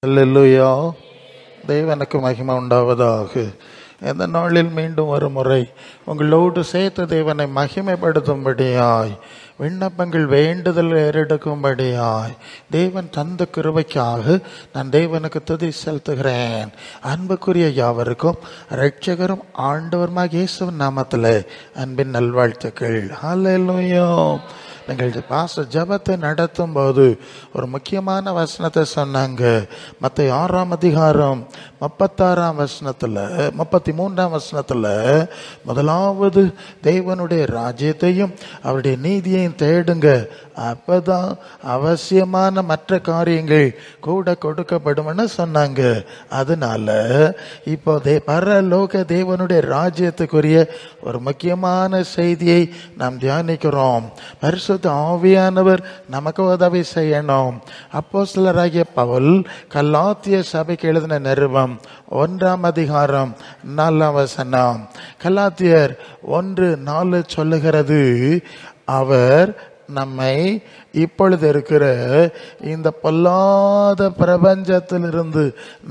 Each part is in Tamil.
அல்லேலூயா. தேவனுக்கு மகிமை உண்டாவதாக. இந்த நாளில் மீண்டும் ஒரு முறை உங்களோடு சேர்த்து தேவனை மகிமைப்படுத்தும்படியாய், விண்ணப்பங்கள் வேண்டுதல் ஏறெடுக்கும்படியாய் தேவன் தந்த கிருபைக்காக நான் தேவனுக்கு துதி செலுத்துகிறேன். அன்புக்குரிய யாவருக்கும் இரட்சகரும் ஆண்டவருமாகிய இயேசுவின் நாமத்தில் அன்பின் நல்வாழ்த்துக்கள். அல்லேலூயா. நீங்கள் ஜபத்தை நடத்தும் போது ஒரு முக்கியமான வசனத்தை சொன்னாங்க. மத்தேயு 6ஆம் அதிகாரம் 36ஆம் வசனத்துல 33ஆம் வசனத்துல, முதலாவது தேவனுடைய ராஜ்யத்தையும் அவருடைய நீதியையும் தேடுங்க, அப்பதான் அவசியமான மற்ற காரியங்கள் கூட கொடுக்கப்படும்னு சொன்னாங்க. அதனால இப்போ பரலோக தேவனுடைய ராஜ்யத்துக்குரிய ஒரு முக்கியமான செய்தியை நாம் தியானிக்கிறோம். பரிசுத்த ஆவியானவர் நமக்கு உதவி செய்யணும். அப்போஸ்தலராகிய பவுல் கலாத்திய சபைக்கு எழுதின நிருபம் 1ஆம் அதிகாரம் 4ஆம் வசனம். கலாத்தியர் 1:4 சொல்லுகிறது, அவர் நம்மை இப்பொழுது இருக்கிற இந்த பொல்லாத பிரபஞ்சத்திலிருந்து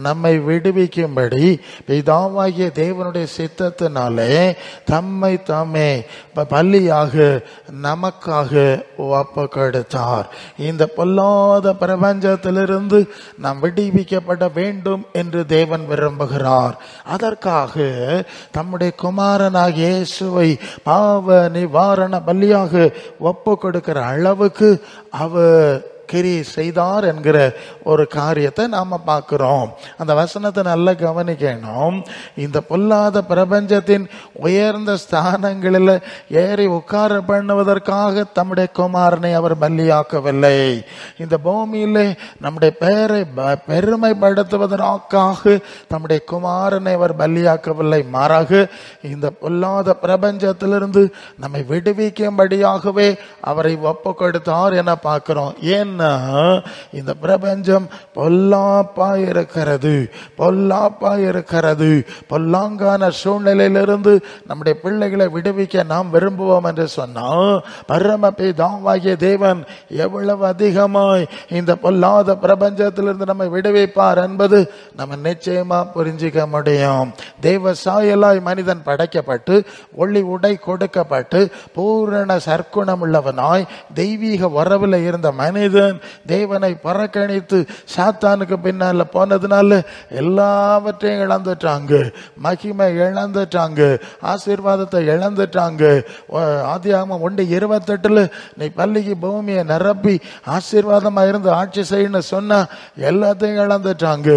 நம்மை விடுவிக்கும்படி பிதாவாகிய தேவனுடைய சித்தத்தினாலே தம்மை தாமே பலியாக நமக்காக ஒப்பு கொடுத்தார். இந்த பொல்லாத பிரபஞ்சத்திலிருந்து நாம் விடுவிக்கப்பட வேண்டும் என்று தேவன் விரும்புகிறார். அதற்காக தம்முடைய குமாரனாகிய இயேசுவை பாவ நிவாரண பலியாக ஒப்பு கொடுக்கிற அளவுக்கு அவர் கிரியை செய்தார் என்கிற ஒரு காரியத்தை நாம பார்க்கிறோம். அந்த வசனத்தை நல்லா கவனிக்கணும். இந்த பொல்லாத பிரபஞ்சத்தின் உயர்ந்த ஸ்தானங்களில் ஏறி உட்கார பண்ணுவதற்காக தம்முடைய குமாரனை அவர் பலியாக்கவில்லை. இந்த பூமியிலே நம்முடைய பெயரை பெருமைப்படுத்துவதற்காக தம்முடைய குமாரனை அவர் பலியாக்கவில்லை. மாறாக இந்த பொல்லாத பிரபஞ்சத்திலிருந்து நம்மை விடுவிக்கும்படியாகவே அவரை ஒப்பு கொடுத்தார் என பார்க்கிறோம். ஏன் இந்த பிரபஞ்சம் பொல்லாப்பா இருக்கிறது, பொல்லாங்கான சூழ்நிலையிலிருந்து நம்முடைய பிள்ளைகளை விடுவிக்க நாம் விரும்புவோம் என்று சொன்னால், பரமபிதாவாகிய தேவன் எவ்வளவு அதிகமாய் இந்த பொல்லாத பிரபஞ்சத்திலிருந்து நம்மை விடுவிப்பார் என்பது நம்ம நிச்சயமா புரிஞ்சிக்க முடியும். தேவ சாயலாய் மனிதன் படைக்கப்பட்டு ஒளி உடை கொடுக்கப்பட்டு பூரண சற்குணம் உள்ளவனாய் தெய்வீக வரவில் இருந்த மனிதன் தேவனை பறக்கணித்து சாத்தானுக்கு பின்னால போனதுனால எல்லாவற்றையும் இழந்துட்டாங்க. மகிமை இழந்துட்டாங்க, ஆசீர்வாதத்தை இழந்துட்டாங்க. ஆதியாகமம் 1:28 நீ பள்ளிக்கு பூமியை நிரப்பி ஆசீர்வாதமா இருந்து ஆட்சி செய்யணும் சொன்னா எல்லாத்தையும் இழந்துட்டாங்க.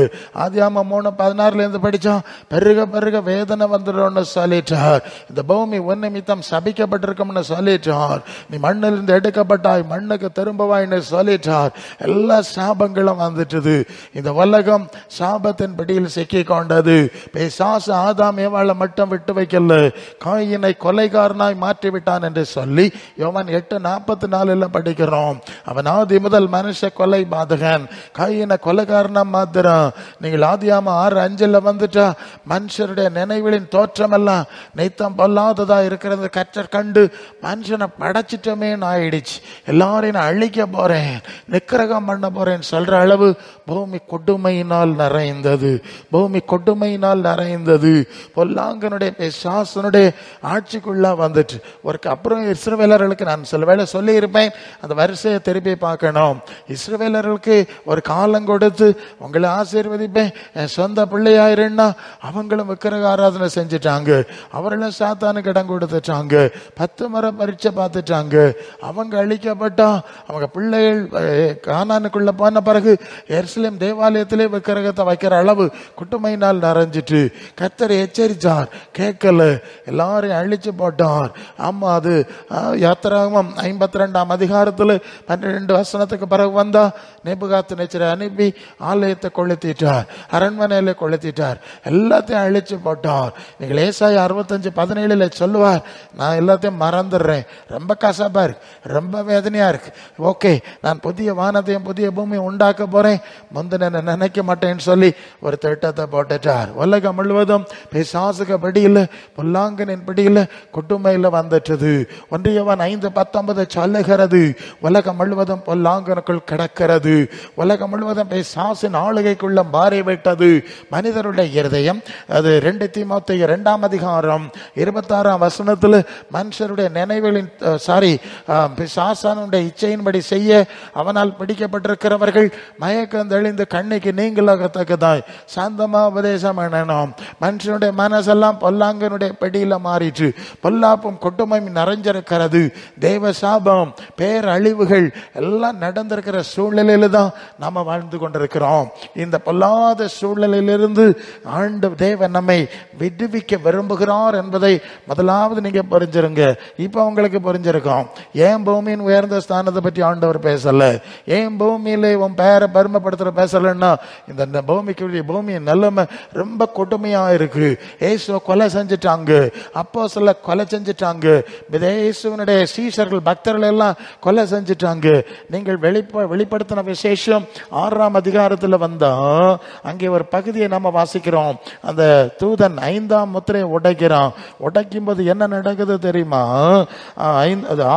ஆதியாகமம் 3:16 படிச்சா பெருக பெருக வேதனை வந்துடும் சொல்லிட்டார். இந்த பூமி உன் நிமித்தம் சபிக்கப்பட்டிருக்கும்னு சொல்லிட்டார். நீ மண்ணிலிருந்து எடுக்கப்பட்டாய், மண்ணுக்கு திரும்பவாய்னு சொல்லிட்டார். எல்லா சாபங்களும் வந்துட்டது. இந்த உலகம் சாபத்தின் பிடியில் சிக்கி கொண்டது. பிசாசு ஆதாம் ஏவாளை மட்டும் விட்டு வைக்கல, காயினை கொலைகாரனாய் மாற்றி விட்டான் என்று சொல்லி யோவான் 8:44 படிக்கிறோம். அவன் ஆதி முதல் மனுஷ கொலை பாதகன், காயினை கொலைகாரனா மாத்திரம். நீங்கள் ஆதியாகமம் 6:5 வந்துட்டா மனுஷருடைய நினைவுகளின் தோற்றம் எல்லாம் நித்தம் பொல்லாததா இருக்கிறது கற்றர் கண்டு மனுஷனை படைச்சிட்டமே ஆயிடுச்சு, எல்லாரையும் அழிக்க போறேன், நிக்கிரகம் பண்ண போறேன் சொல்ற அளவு பூமி கொடுமையினால் நிறைந்தது. பொல்லாங்கனுடைய பிசாசனுடைய ஆட்சிக்குள்ள வந்துட்டு அப்புறம் இஸ்ரவேலர்களுக்கு நான் சில வேளை சொல்லி இருப்பேன், அந்த வரிசையை திருப்பி பார்க்கணும். இஸ்ரவேலர்களுக்கு ஒரு காலம் கொடுத்து உங்களை ஆசீர்வதிப்பேன், என் சொந்த பிள்ளையாயிருன்னா அவங்களும் விக்கிரக ஆராதனை செஞ்சுட்டாங்க. அவர்களும் சாத்தானுக்கு இடம் கொடுத்துட்டாங்க. 10 முறை பரீட்சை பார்த்துட்டாங்க. அவங்க அழிக்கப்பட்டா அவங்க பிள்ளைகள் கானானுக்குள்ள போன பிறகு எருசலேம் தேவாலயத்திலே விக்கிரகத்தை வைக்கிற அளவு குட்டுமையினால் நிறைஞ்சிட்டு கர்த்தர் எச்சரித்தார், கேட்கல, எல்லாரையும் அழிச்சு போட்டார். ஆமா, அது யாத்திராகமம் 52ஆம் அதிகாரத்தில் 12 வசனத்துக்கு பிறகு வந்தா நேபுகாத்நேச்சரை அனுப்பி ஆலயத்தை கொளுத்திட்டார், அரண்மனையில கொளுத்திட்டார், எல்லாத்தையும் அழிச்சு போட்டார். நீங்கள் ஏசாயா 65:17 சொல்லுவார், நான் எல்லாத்தையும் மறந்துடுறேன், ரொம்ப கசப்பா இருக்கு, ரொம்ப வேதனையா இருக்கு, ஓகே நான் புதிய வானத்தையும் புதிய பூமியை உண்டாக்க போறேன், முந்தின நினைக்க மாட்டேன்னு சொல்லி ஒரு திட்டத்தை போட்டுட்டார். உலகம் முழுவதும் பிசாசுக பிடியில், பொல்லாங்கனின் பிடியில், குட்டுமையில வந்துட்டது. 1 யோவான் 5:19 சொல்லுகிறது, உலகம் முழுவதும் பொல்லாங்கனுக்குள் கிடக்கிறது. உலகம் முழுவதும் பிசாசின் ஆளுகைக்குள்ள மாறிவிட்டது மனிதருடைய இருதயம். அது 2 தீமோத்தேயு 2ஆம் அதிகாரம் 26ஆம் வசனத்தில் மனுஷருடைய நினைவுகளின் பிசாசானுடைய இச்சையின்படி செய்ய அவனால் பிடிக்கப்பட்டிருக்கிறவர்கள் மயக்கம் தெளிந்து கண்ணுக்கு நீங்களாகத்தக்கதாய் சாந்தமா உபதேசம் பண்ணணும். மனுஷனுடைய மனசெல்லாம் பொல்லாங்கனுடைய பிடியில மாறிற்று. பொல்லாப்பும் கொட்டுமையும் நிறைஞ்சிருக்கிறது. தேவ சாபம், பேரழிவுகள் எல்லாம் நடந்திருக்கிற சூழ்நிலையில தான் நாம வாழ்ந்து கொண்டிருக்கிறோம். இந்த பொல்லாத சூழ்நிலையிலிருந்து ஆண்டு தேவன் நம்மை விடுவிக்க விரும்புகிறார் என்பதை முதலாவது நீங்க புரிஞ்சிருங்க. இப்ப உங்களுக்கு புரிஞ்சிருக்கும், ஏன் பூமியின் உயர்ந்த ஸ்தானத்தை பற்றி ஆண்டவர் பேசல, ஏன் பூமியில உன் பெயரை பெருமைப்படுத்துற பேசலன்னா, இந்த பூமியின் நிலைமை ரொம்ப கொடுமையா இருக்கு. இயேசுவை கொலை செஞ்சுட்டாங்க, அப்போஸ்தலரை கொலை செஞ்சுட்டாங்க, இயேசுவினுடைய சீஷர்கள் பக்தர்கள் எல்லாம் கொலை செஞ்சுட்டாங்க. நீங்கள் வெளிப்படுத்தின விசேஷம் 6ஆம் அதிகாரத்தில் வந்தா அங்கே ஒரு பகுதியை நம்ம வாசிக்கிறோம். அந்த தூதன் 5ஆம் முத்திரையை உடைக்கிறான். உடைக்கும் போது என்ன நடக்குது தெரியுமா?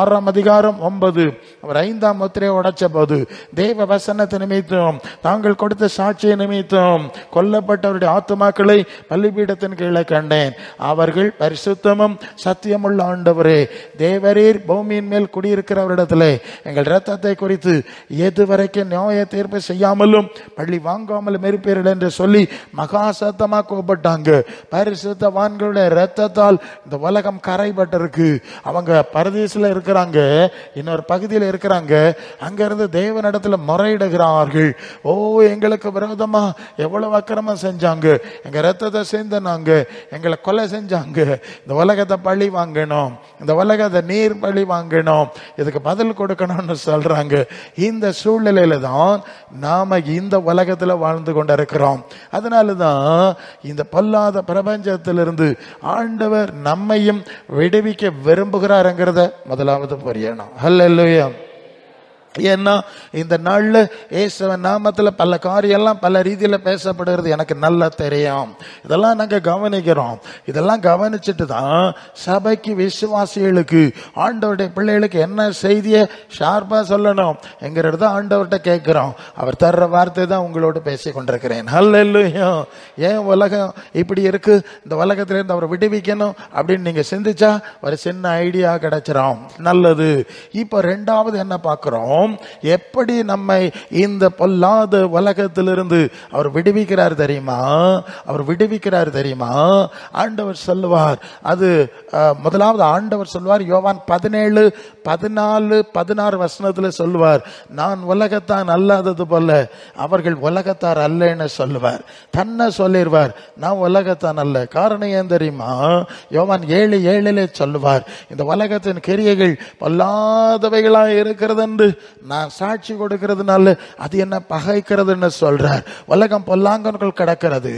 6ஆம் அதிகாரம் 9, அவர் 5ஆம் முத்திரையை உடைச்ச போது தேவ வசனத்தை நிமித்தம், தாங்கள் கொடுத்த சாட்சியை நிமித்தம் கொல்லப்பட்டவருடைய ஆத்துமாக்களை பலிபீடத்தின் கீழே கண்டேன். அவர்கள் பரிசுத்தமும் சத்தியமுள்ள ஆண்டவரே, தேவரீர் பூமியின் மேல் குடியிருக்கிறவரிடத்திலே எங்கள் இரத்தத்தை குறித்து எதுவரைக்கும் நியாய தீர்ப்பு செய்யாமலும் பள்ளி வாங்காமலும் இருப்பீர்கள் என்று சொல்லி மகா சத்தமா கோபப்பட்டாங்க. பரிசுத்தவான்களுடைய இரத்தத்தால் இந்த உலகம் கரைபட்டிருக்கு. அவங்க பரதேசில இருக்கிறாங்க, இன்னொரு பகுதியில் இருக்கிறாங்க. அங்க இருந்து தேவனிடத்துல முறையிடுகிறார்கள். ஓ, எங்களுக்கு விரோதமா எவ்வளவு அக்கிரமம் செஞ்சாங்க, எங்க ரத்தத்தை சேர்ந்தனாங்க, எங்களை கொலை செஞ்சாங்க. இந்த உலகத்தை பழி வாங்கணும், இந்த உலகத்தை நீர் பழி வாங்கணும், இதுக்கு பதில் கொடுக்கணும்னு சொல்றாங்க. இந்த சூழ்நிலையில தான் நாம இந்த உலகத்துல வாழ்ந்து கொண்டிருக்கிறோம். அதனாலதான் இந்த பொல்லாத பிரபஞ்சத்திலிருந்து ஆண்டவர் நம்மையும் விடுவிக்க விரும்புகிறாருங்கிறத முதலாவது புரியணும். ஹல்லேலூயா. ஏன்னா இந்த நாள்ல இயேசுவின் நாமத்துல பல காரியெல்லாம் பல ரீதியில பேசப்படுகிறது எனக்கு நல்லா தெரியும். இதெல்லாம் நாங்க கவனிக்கிறோம். இதெல்லாம் கவனிச்சுட்டு தான் சபைக்கு, விசுவாசிகளுக்கு, ஆண்டவருடைய பிள்ளைகளுக்கு என்ன செய்தியை ஷார்ப்பா சொல்லணும் என்கிறத ஆண்டவர்கிட்ட கேட்கிறோம். அவர் தர்ற வார்த்தை தான் உங்களோடு பேசி கொண்டிருக்கிறேன். ஹல்லேலூயா. ஏன் உலகம் இப்படி இருக்கு, இந்த உலகத்துல இருந்து அவர் விடுவிக்கணும் அப்படின்னு நீங்க சிந்திச்சா ஒரு சின்ன ஐடியா கிடைச்சிரும். நல்லது. இப்போ 2வது என்ன பார்க்கிறோம், எப்படி நம்மை இந்த பொல்லாத உலகத்திலிருந்து அவர் விடுவிக்கிறார் தெரியுமா? அவர் விடுவிக்கிறார் தெரியுமா? ஆண்டவர் சொல்லுவார். அது முதலாவது ஆண்டவர் சொல்லுவார். யோவான் 17, 14, 16 வசனத்துல சொல்லுவார், நான் உலகத்தான் அல்லாதது போல அவர்கள் உலகத்தார் அல்லன்னு சொல்லுவார். தன்னை சொல்லிடுவார், நான் உலகத்தான் அல்ல. காரணம் ஏன் தெரியுமா? யோவான் 7:7 சொல்லுவார், இந்த உலகத்தின் கிரியைகள் பொல்லாதவைகளா இருக்கிறது என்று நான் சாட்சி கொடுக்கிறதுனால அது என்ன பகைக்கிறதுன்னு சொல்றார். உலகம் பொல்லாங்கனுக்குள் கிடக்கிறது,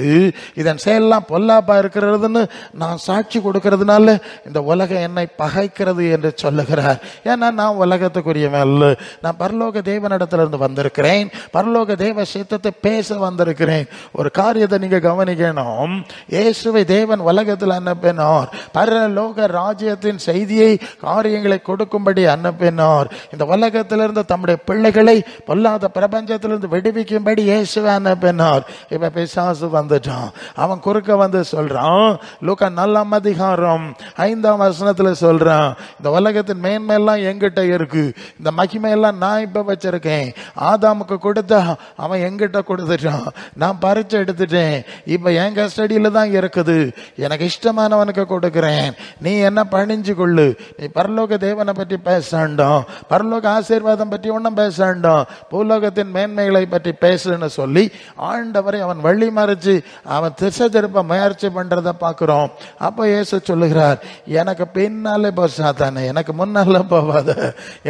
இதன் செயலாம் பொல்லாப்பா இருக்கிறதுன்னு நான் சாட்சி கொடுக்கிறதுனால இந்த உலகம் என்னை பகைக்கிறது என்று சொல்லுகிறார். ஏன்னா நான் உலகத்துக்குரியவன் அல்ல, நான் பரலோக தேவனிடத்திலிருந்து வந்திருக்கிறேன், பரலோக தேவ சித்தத்தை பேச வந்திருக்கிறேன். ஒரு காரியத்தை நீங்க கவனிக்கணும். இயேசுவை தேவன் உலகத்தில் அனுப்பினார், பரலோக ராஜ்யத்தின் செய்தியை, காரியங்களை கொடுக்கும்படி அனுப்பினார். இந்த உலகத்திலிருந்து தம்முடைய பிள்ளைகளை பொல்லாத பிரபஞ்சத்திலிருந்து விடுவிக்கும்படி இயேசுவை அனுப்பினார். இப்ப பிசாசு வந்துட்டான். அவன் குறுக்க வந்து சொல்றான். லூக்கா 4ஆம் அதிகாரம் 5ஆம் வசனத்துல சொல்றான், இந்த உலகத்தின் மேன்மையெல்லாம் எங்கிட்ட இருக்கு, இந்த மகிமையெல்லாம் நான் இப்ப வச்சிருக்கேன். ஆதாமுக்கு கொடுத்தா அவன் எங்கிட்ட கொடுத்துட்டான், நான் பறிச்சு எடுத்துட்டேன், இப்ப என் கஸ்டடியில தான் இருக்குது, எனக்கு இஷ்டமானவனுக்கு கொடுக்கிறேன், நீ என்ன பணிஞ்சு கொள்ளு. நீ பரலோக தேவனை பற்றி பேசாண்டோம், பரலோக ஆசீர்வாதம் பற்றி ஒன்னும் பேசாண்டோம், பூலோகத்தின் மேன்மைகளை பற்றி பேசுன்னு சொல்லி ஆண்டவரை அவன் வழி மறைச்சு அவன் திசை திருப்ப முயற்சி பண்றத பார்க்கிறோம். அப்ப இயேசு சொல்லுகிறார், எனக்கு பின்னாலே போ சாத்தானே, எனக்கு முன்னால போவாத,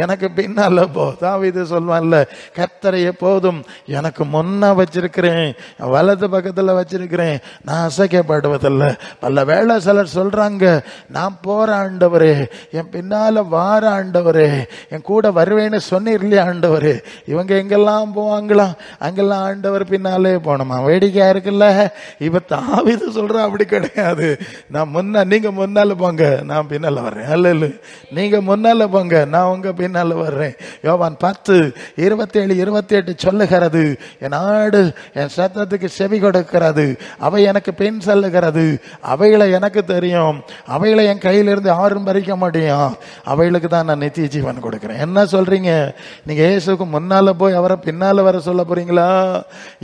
எனக்கு பின்னால போ. தாவீது சொல்வான்ல, கர்த்தரை எப்போதும் எனக்கு முன்ன வச்சிருக்கிறேன், வலது பக்கத்துல வச்சிருக்கிறேன், நான் அசைக்கப்படுவதில்லை. பல வேளை சிலர் சொல்றாங்க, நான் போற ஆண்டவரே, என் பின்னால வார ஆண்டவரே, என் கூட வருவேன்னு சொன்னீங்க சொன்னீர்லையா ஆண்டவர், இவங்க எங்கெல்லாம் போவாங்களாம், அங்கெல்லாம் ஆண்டவர் பின்னாலே போனோமா. வேடிக்கையா இருக்குல்ல. இப்ப தாவீது சொல்ற அப்படி கிடையாது. நீங்க முன்னால போங்க, நான் பின்னால வர்றேன். அல்ல, நீங்க முன்னால போங்க, நான் உங்க பின்னால வர்றேன். யோவான் 10:27-28 சொல்லுகிறது, என் ஆடு என் சத்தத்துக்கு செவி கொடுக்கிறது, அவை எனக்கு பின் செல்லுகிறது, அவைகளை எனக்கு தெரியும், அவைகளை என் கையிலிருந்து யாரும் பறிக்க முடியும், அவைகளுக்கு தான் நான் நித்திய ஜீவன் கொடுக்கிறேன். என்ன சொல்றீங்க? நீங்க இயேசுக்கு முன்னால போய் அவரை பின்னால வர சொல்ல போறீங்களா,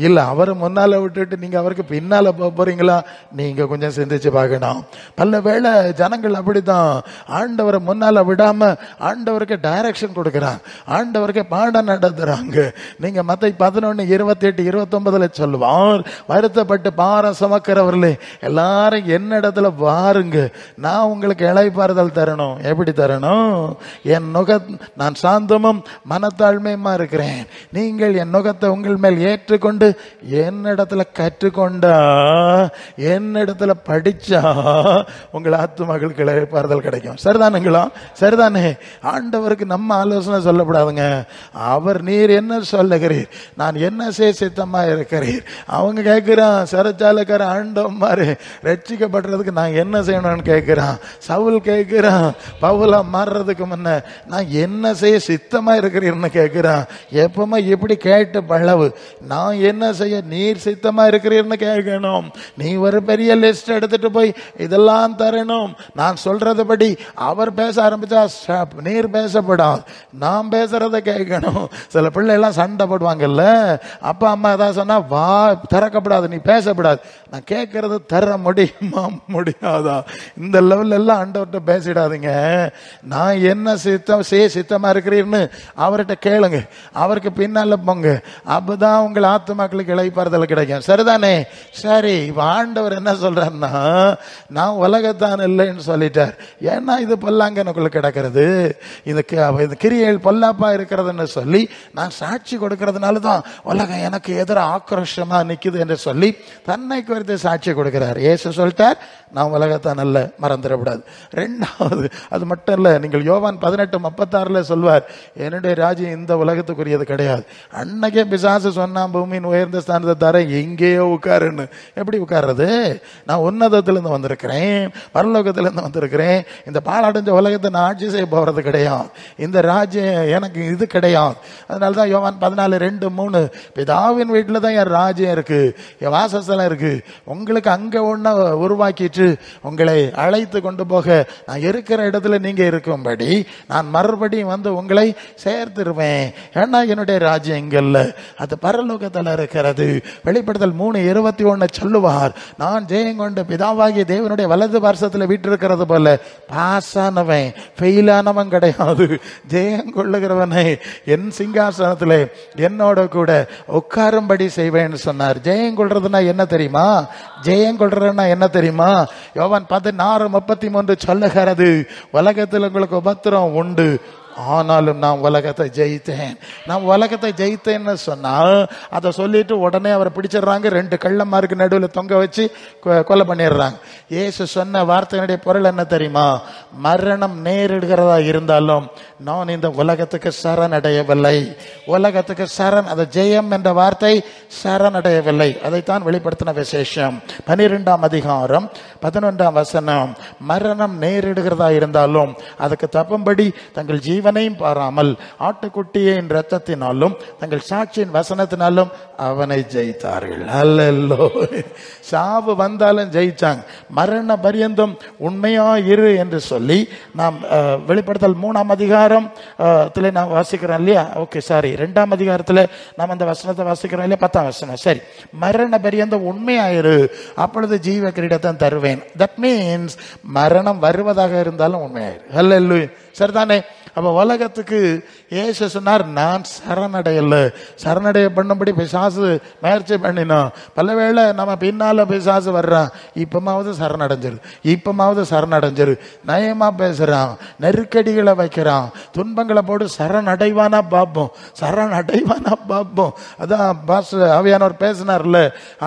இல்ல அவரை முன்னால விட்டுட்டு நீங்க அவருக்கு பின்னால போக போறீங்களா? நீங்க கொஞ்சம் சிந்திச்சு பார்க்கணும். பல வேளை ஜனங்கள் அப்படித்தான், ஆண்டவரை முன்னால விடாம ஆண்டவருக்கு டைரக்ஷன் கொடுக்கிறாங்க, ஆண்டவருக்கு பாடம் நடத்துறாங்க. நீங்க மத்தேயு 11:28-29 சொல்லுவார், வருத்தப்பட்டு பாரம் சுமக்கிறவர்களே எல்லாரும் என்னிடத்துல வாருங்க, நான் உங்களுக்கு இளைப்பாறுதல் தரணும். எப்படி தரணும்? என் நான் சாந்தமும் மனத்தாழ்மையுமா இருக்கிறேன், நீங்கள் என் நுகத்தை உங்கள் மேல் ஏற்றுக்கொண்டு என்னிடத்துல கற்றுக்கொண்டா, என்னிடத்துல படிச்சா உங்கள் ஆத்துமகளுக்கு இளைப்பாறுதல் கிடைக்கும். சரிதானுங்களா? சரிதானே? ஆண்டவருக்கு நம்ம ஆலோசனை சொல்லப்படாதுங்க. அவர் நீர் என்ன சொல்லுகிறீர், நான் என்ன செய்ய சித்தமா இருக்கிறீர். அவங்க கேட்கிறான், சிறைச்சாலைக்கார ஆண்டவன் மாதிரி ரட்சிக்கப்படுறதுக்கு நான் என்ன செய்யணும்னு கேட்கிறான். சவுல் கேட்கிறான், பவுலா மாறுறதுக்கு முன்ன நான் என்ன செய்ய சித்தமா இருக்கிறீர்னு கேட்கிறான். எப்பவுமே இப்படி கேட்டு பழவு, நான் என்ன செய்ய நீர் சித்தமா இருக்கிறீர்னு கேட்கணும். நீ ஒரு பெரிய லிஸ்ட் எடுத்துட்டு போய் இதெல்லாம் தரணும். நான் சொல்றதுபடி அவர் பேச ஆரம்பிச்சா நீர் பேசப்படாது, நான் பேசுறத கேட்கணும். சில பிள்ளை எல்லாம் சண்டை போடுவாங்கல்ல, அப்பா அம்மா ஏதாவது சொன்னா வா திறக்கப்படாது, நீ பேசப்படாது. நான் கேட்கறது தர முடியுமா முடியாதா? இந்த லெவல் எல்லாம் ஆண்டவர்கிட்ட பேசிடாதீங்க. நான் என்ன சித்தமா இருக்கிறீர்னு அவர்கிட்ட கேளுங்க, அவருக்கு பின்னால போங்க, அப்பதான் உங்கள் ஆத்துமாக்களுக்கு இளைப்பாறுதல் கிடைக்கும். சரிதானே? சரி, இப்ப ஆண்டவர் என்ன சொல்றாருன்னா, நான் உலகத்தான் இல்லைன்னு சொல்லிட்டார். ஏன்னா இது பொல்லாங்கனுக்குள்ள கிடக்கிறது, இந்த கிரியைகள் பொல்லாப்பா இருக்கிறதுன்னு சொல்லி நான் சாட்சி கொடுக்கறதுனால தான் உலகம் எனக்கு எதிராக ஆக்ரோஷமா நிக்குது என்று சொல்லி தன்னை குறித்து சாட்சி கொடுக்கிறார். இயேசு சொல்லிட்டார், நான் உலகத்தான் அல்ல, மறந்துடக்கூடாது. ரெண்டாவது, அது மட்டும் இல்ல, நீங்கள் யோவான் 18:36 சொல்வார், என்னுடைய ராஜ்யம் இந்த உலகத்துக்குரியது கிடையாது. அன்னைக்கே பிசாசு சொன்னா, பூமியின் உயர்ந்த ஸ்தானத்தை தர எங்கேயோ உட்காருன்னு. எப்படி உட்கார்றது? நான் உன்னதத்திலிருந்து வந்திருக்கிறேன், பரலோகத்திலிருந்து வந்திருக்கிறேன். இந்த பாழடைஞ்ச உலகத்தை நான் ஆட்சி செய்ய போறது கிடையாது. இந்த ராஜ்யம் எனக்கு இது கிடையாது. அதனாலதான் யோவான் 14:2-3, பிதாவின் வீட்டுல தான் என் ராஜ்யம் இருக்கு, என் வாசஸ்தலம் இருக்கு. உங்களுக்கு அங்க ஒண்ணு உருவாக்கிட்டு உங்களை அழைத்து கொண்டு போக, நான் இருக்கிற இடத்துல நீங்க இருக்கும்படி நான் மறுபடியும் வந்து உங்களை சேர்த்துருவேன். ஏன்னா என்னுடைய ராஜ்யம் இங்க இல்ல, அது பரலோகத்தில் இருக்கிறது. வெளிப்படுத்தல் 3:21 சொல்லுவார், நான் ஜெயங்கொண்டு பிதாவாகிய தேவனுடைய வலது பார்சத்துல வீட்டிருக்கிறது போல பாசானவன் ஃபெயிலானவன் கிடையாது. ஜெயம் கொள்ளுகிறவனை என் சிங்காசனத்திலே என்னோட கூட உட்காரும்படி செய்வேன்னு சொன்னார். ஜெயம் கொள்றதுன்னா என்ன தெரியுமா? ஜெயம் கொள்றதுன்னா என்ன தெரியுமா? யோவான் 16:33 சொல்லுகிறது, உலகத்தில் உங்களுக்கு உபத்திரம் உண்டு, ஆனாலும் நான் உலகத்தை ஜெயித்தேன். நான் உலகத்தை ஜெயித்தேன்னு சொன்னா அதை சொல்லிட்டு உடனே அவரை பிடிச்சிடுறாங்க, 2 கள்ளமாருக்கு நடுவில் தொங்க வச்சு கொலை பண்ணிடுறாங்க. இயேசு சொன்ன வார்த்தையினுடைய பொருள் என்ன தெரியுமா? மரணம் நேரிடுகிறதா இருந்தாலும் நான் இந்த உலகத்துக்கு சரணடையவில்லை. உலகத்துக்கு அது ஜெயம் என்ற வார்த்தை சரணடையவில்லை. அதைத்தான் வெளிப்படுத்தின விசேஷம். 12ஆம் அதிகாரம் 11ஆம் வசனம், மரணம் நேரிடுகிறதா இருந்தாலும் அதுக்கு தப்பும்படி தங்கள் ஜீவனையும் பாராமல் ஆட்டுக்குட்டியின் இரத்தத்தினாலும் தங்கள் சாட்சியின் வசனத்தினாலும் அவனை ஜெயித்தார்கள். அல்லேலூயா. சாவு வந்தாலும் ஜெயிச்சாங்க. மரண பரியந்தம் உண்மையா இரு என்று சொல்லி நாம் வெளிப்படுத்தல் 3ஆம் அதிகாரம் நாம் வாசிக்கிறோம் இல்லையா? ஓகே, சாரி, 2ஆம் அதிகாரத்தில் நாம் அந்த வசனத்தை வாசிக்கிறோம் இல்லையா? 10ஆம் வசனம். சரி, மரண பரியந்தம் உண்மையாயிரு, அப்பொழுது ஜீவ கிரீடத்தை தருவேன். தட் மீன்ஸ் மரணம் வருவதாக இருந்தாலும் உண்மையாயிரு. அல்லேலூயா. சரிதானே? அப்ப உலகத்துக்கு இயேசு சொன்னார், நான் சரணடையல. சரணடைய பண்ணும்படி பிசாசு முயற்சி பண்ணினோம். பலவேளை நம்ம பின்னால பிசாசு வர்றான், இப்பமாவது சரணடைஞ்சிரு, நயமா பேசுறான், நெருக்கடிகளை வைக்கிறான், துன்பங்களை போட்டு சரணடைவானா பாப்போம். அதான் ஆவியானவர் பேசினார்ல,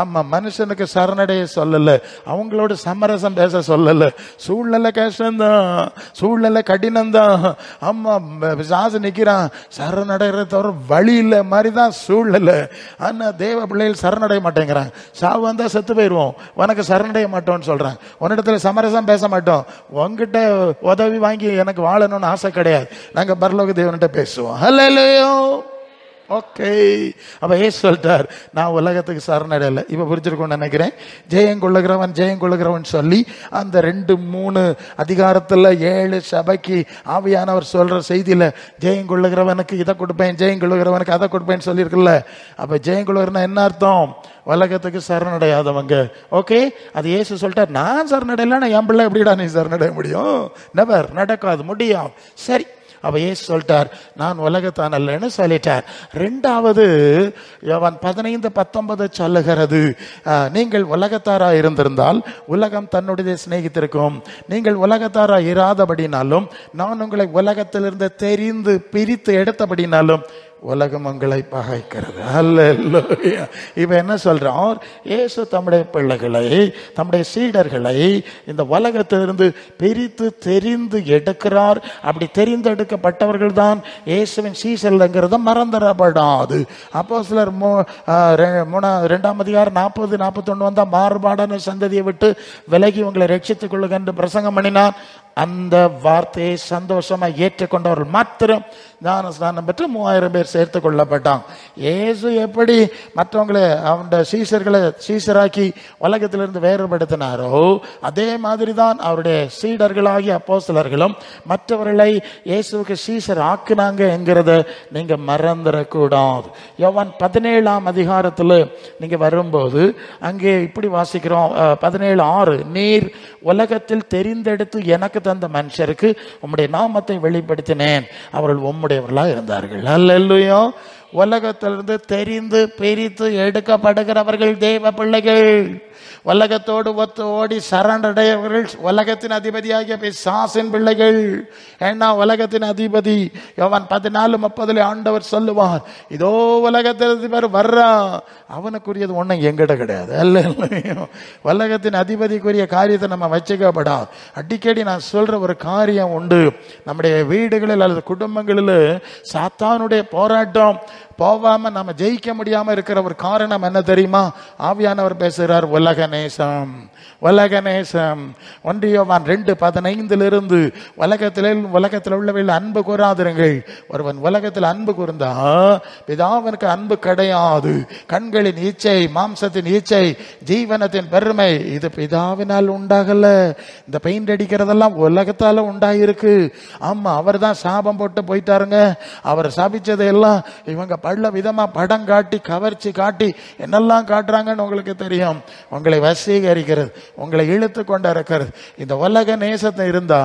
ஆமா, மனுஷனுக்கு சரணடைய சொல்லல, அவங்களோட சமரசம் பேச சொல்லல. சூழ்நிலை கஷ்டம்தான், சூழ்நிலை கடினம்தான், தான். அம்மா பிசாசு நிக்கிறான், சரணடைகிறத தவிர வழி இல்லை மாதிரிதான் சூழ்நிலை. ஆனா தேவ பிள்ளைகள் சரணடைய மாட்டேங்கிறாங்க. சாவு வந்தா செத்து போயிடுவோம், உனக்கு சரணடைய மாட்டோம்னு சொல்றாங்க. உன்னிடத்துல சமரசம் பேச மாட்டோம், உங்ககிட்ட உதவி வாங்கி எனக்கு வாழணும்னு ஆசை கிடையாது, நாங்க பரலோக தேவன்கிட்ட பேசுவோம். ஹல்லேலூயா. ஓகே, அப்ப ஏசு சொல்லிட்டார், நான் உலகத்துக்கு சரணடையல. இப்ப புரிஞ்சிருக்கும்னு நினைக்கிறேன். ஜெயங்கொள்ளுகிறவன் ஜெயங்கொள்ளுகிறவன் சொல்லி அந்த 2-3 அதிகாரத்துல 7 சபைக்கு ஆவியானவர் சொல்ற செய்தியில ஜெயங்கொள்ளுகிறவனுக்கு இதை கொடுப்பேன், ஜெயங்கொள்ளுகிறவனுக்கு அதை கொடுப்பேன்னு சொல்லியிருக்குல்ல. அப்ப ஜெயங்கொள்ளுகிறனா என்ன அர்த்தம்? உலகத்துக்கு சரணடையாதவங்க. ஓகே, அது இயேசு சொல்லிட்டார். நான் சரணடையலன்னா என் பிள்ளை எப்படிடா நீ சரணடைய முடியும்? நெவர், நடக்காது, முடியும். சரி, அப்ப இயேசு சொல்லிட்டார், நான் உலகத்தான் அல்லன்னு சொல்லிட்டார். 2வது யோவான் 15:19 சொல்லுகிறது, நீங்கள் உலகத்தாரா இருந்திருந்தால் உலகம் தன்னுடைய சிநேகித்திருக்கும். நீங்கள் உலகத்தாரா இராதபடினாலும் நான் உங்களை உலகத்திலிருந்து தெரிந்து பிரித்து எடுத்தபடினாலும் உலகம் உங்களை பகைக்கிறது. அல்லேலூயா. இப்ப என்ன சொல்றோம்? இயேசு தம்முடைய பிள்ளைகளை, தம்முடைய சீடர்களை இந்த உலகத்திலிருந்து பிரித்து தெரிந்து எடுக்கிறார். அப்படி தெரிந்து எடுக்கப்பட்டவர்கள் தான் இயேசுவின் சீசர்கள்ங்கிறத மறந்துடப்படாது. அப்போஸ்தலர் 2ஆம் அதிகாரம் 40-41 வந்தா, மாறுபாடான சந்ததியை விட்டு விலகி உங்களை ரட்சித்துக் கொள்ளுங்க என்று பிரசங்கம் பண்ணினார். அந்த வார்த்தையை சந்தோஷமா ஏற்றுக்கொண்டவர்கள் மாத்திரம் ஞான ஸ்நானம் பெற்று 3000 பேர் சேர்த்து கொள்ளப்பட்டாங்க. இயேசு எப்படி மற்றவங்களை அவனுடைய சீசர்களை சீசராக்கி உலகத்திலிருந்து வேறுபடுத்தினாரோ அதே மாதிரி தான் அவருடைய சீடர்களாகிய அப்போஸ்தலர்களும் மற்றவர்களை இயேசுவுக்கு சீசர் ஆக்குனாங்க என்கிறத நீங்க மறந்துடக்கூடாது. யோவான் 17ஆம் அதிகாரத்தில் நீங்க வரும்போது அங்கே இப்படி வாசிக்கிறோம், 17:6, நீர் உலகத்தில் தெரிந்தெடுத்து எனக்கு தந்த மனுஷருக்கு உம்முடைய நாமத்தை வெளிப்படுத்தினேன், அவர்கள் உம்முடையவர்களாக இருந்தார்கள். அல்லேலூயா. உலகத்திலிருந்து தெரிந்து பிரித்து எடுக்கப்படுகிறவர்கள் தேவ பிள்ளைகள். உலகத்தோடு ஒத்து ஓடி சரணடையவர்கள் உலகத்தின் அதிபதியாகிய பிசாசின் பிள்ளைகள். ஏன்னா உலகத்தின் அதிபதி யோவான் 14:30 ஆண்டவர் சொல்லுவார், இதோ உலகத்தின் அதிபர் வர்றான், அவனுக்குரியது ஒன்றும் எங்கிட்ட கிடையாது. அல்ல, உலகத்தின் அதிபதிக்குரிய காரியத்தை நம்ம வச்சுக்கப்படாது. அடிக்கடி நான் சொல்ற ஒரு காரியம் உண்டு. நம்முடைய வீடுகளில் அல்லது குடும்பங்களில் சாத்தானுடைய போராட்டம் போவாம நம்ம ஜெயிக்க முடியாம இருக்கிற ஒரு காரணம் என்ன தெரியுமா? ஆவியானவர் பேசுகிறார், உலக நேசம். உலக நேசம். 1 யோவான் 2:15 உலகத்தில் உள்ளவர்கள் அன்பு கூறாதிருங்கள். ஒருவன் உலகத்தில் அன்பு கூர்ந்தா பிதாவிற்கு அன்பு கிடையாது. கண்களின் ஈச்சை, மாம்சத்தின் ஈச்சை, ஜீவனத்தின் பெருமை இது பிதாவினால் உண்டாகல. இந்த பெயிண்ட் அடிக்கிறதெல்லாம் உலகத்தால உண்டாயிருக்கு. ஆமா, அவர் தான் சாபம் போட்டு போயிட்டாருங்க. அவர் சாபிச்சதையெல்லாம் இவங்க பல விதமா படம் காட்டி கவர்ச்சி காட்டி என்னெல்லாம் காட்டுறாங்கன்னு உங்களுக்கு தெரியும். உங்களை வசீகரிக்கிறது, உங்களை இழுத்து கொண்டு இருக்கிறது. இந்த உலக நேசத்தை இருந்தா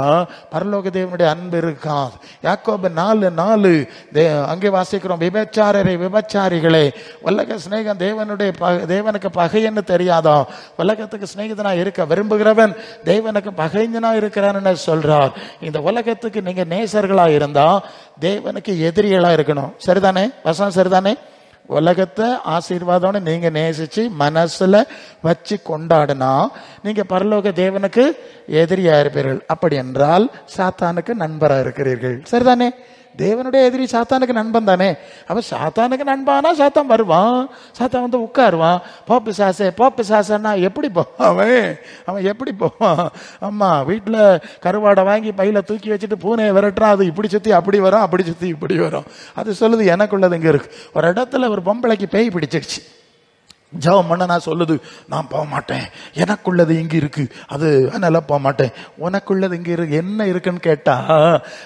பரலோக தேவனுடைய அன்பு இருக்காது. யாக்கோபு 4:4 அங்கே வாசிக்கிறோம், விபச்சாரரை விபச்சாரிகளே, உலக சிநேகம் தேவனுக்கு பகைன்னு தெரியாதா? உலகத்துக்கு சிநேகிதனா இருக்க விரும்புகிறவன் தேவனுக்கு பகைஞனா இருக்கிறான்னு சொல்றார். இந்த உலகத்துக்கு நீங்க நேசர்களா இருந்தா தேவனுக்கு எதிரிகளா இருக்கணும். சரிதானே? வசனம் சரிதானே? உலகத்தை ஆசீர்வாதம் நீங்க நேசிச்சு மனசுல வச்சு கொண்டாடினா நீங்க பரலோக தேவனுக்கு எதிரியா இருப்பீர்கள். அப்படி என்றால் சாத்தானுக்கு நண்பரா இருக்கிறீர்கள். சரிதானே? தேவனுடைய எதிரி சாத்தானுக்கு நண்பன் தானே. அப்ப சாத்தானுக்கு நண்பானா சாத்தான் வருவான், சாத்தான் வந்து உட்காருவான். போப்பு சாசன்னா எப்படி போவான்? அவன் எப்படி போவான்? அம்மா வீட்டுல கருவாடை வாங்கி பையில தூக்கி வச்சுட்டு பூனையை விரட்டுறான், அது இப்படி சுத்தி அப்படி வரும், அப்படி சுத்தி இப்படி வரும். அது சொல்லுது எனக்குள்ளது இங்க இருக்கு. ஒரு இடத்துல ஒரு பொம்பளைக்கு பேய் பிடிச்சிருச்சு. ஜெபம் பண்ண நான் சொல்லுது, நான் போக மாட்டேன், எனக்குள்ளது இங்க இருக்கு, அது அதனால போக மாட்டேன். உனக்குள்ளது இங்க இருக்கு, என்ன இருக்குன்னு கேட்டா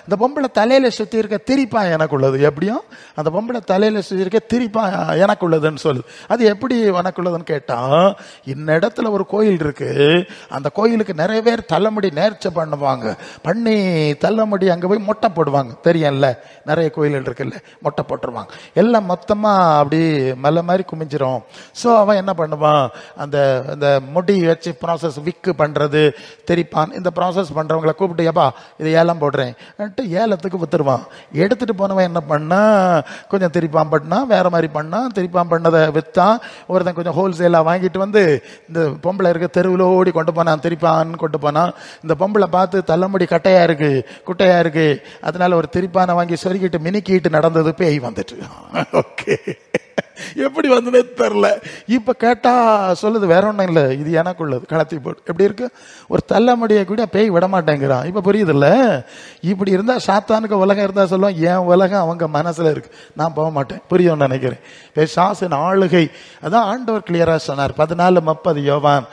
இந்த பொம்பளை தலையில சுத்தி இருக்க திரிப்பா எனக்குள்ளது. எப்படியும் அந்த பொம்பளை தலையில சுத்தி இருக்க திரிப்பா எனக்குள்ளதுன்னு சொல்லுது. அது எப்படி உனக்குள்ளதுன்னு கேட்டா, இந்த இடத்துல ஒரு கோயில் இருக்கு, அந்த கோயிலுக்கு நிறைய பேர் தலைமுடி நேர்ச்சை பண்ணுவாங்க. பண்ணி தலைமுடி அங்க போய் மொட்டை போடுவாங்க. தெரியும்ல, நிறைய கோயில்கள் இருக்குல்ல, மொட்டை போட்டுருவாங்க. எல்லாம் மொத்தமா அப்படி மலை மாதிரி குமிஞ்சிரும். ஸோ அவன் என்ன பண்ணுவான், அந்த அந்த முடி வச்சு ப்ராசஸ் விக்கு பண்றது தெரிப்பான். இந்த ப்ராசஸ் பண்றவங்களை கூப்பிட்டு, ஏப்பா இது ஏலம் போடுறேன் ஏலத்துக்கு வித்துருவான். எடுத்துட்டு போனவன் என்ன பண்ணா, கொஞ்சம் திரிப்பான் பண்ணா, வேற மாதிரி பண்ணா, திரிப்பான் பண்ணதை வித்தான். ஒருத்தன் கொஞ்சம் ஹோல்சேலா வாங்கிட்டு வந்து இந்த பொம்பளை இருக்க தெருவில் ஓடி கொண்டு போனான், திரிப்பான் கொண்டு போனான். இந்த பொம்பளை பார்த்து தலைமுடி கட்டையா இருக்கு, குட்டையா இருக்கு, அதனால ஒரு திரிப்பானை வாங்கி சொருகிட்டு மினிக்கிட்டு நடந்தது, பேய் வந்துட்டு. ஓகே, எப்படி வந்ததே தெரியல. இப்ப கேட்டா சொல்லுது வேற ஒண்ணும் இல்ல, இது எனக்குள்ளது, கலத்தி போட்டு. எப்படி இருக்கு, ஒரு தள்ளமுடியை கூட பேய் விட மாட்டேங்கிறான். இப்ப புரியுது இல்ல? இப்படி இருந்தா சாத்தானுக்கு உலகம் இருந்தா சொல்லுவான், என் உலகம் அவங்க மனசுல இருக்கு, நான் போக மாட்டேன். புரியும்னு நினைக்கிறேன். பிசாசின் ஆளுகை அதான் ஆண்டவர் கிளியரா சொன்னார். 14:30 யோவான்,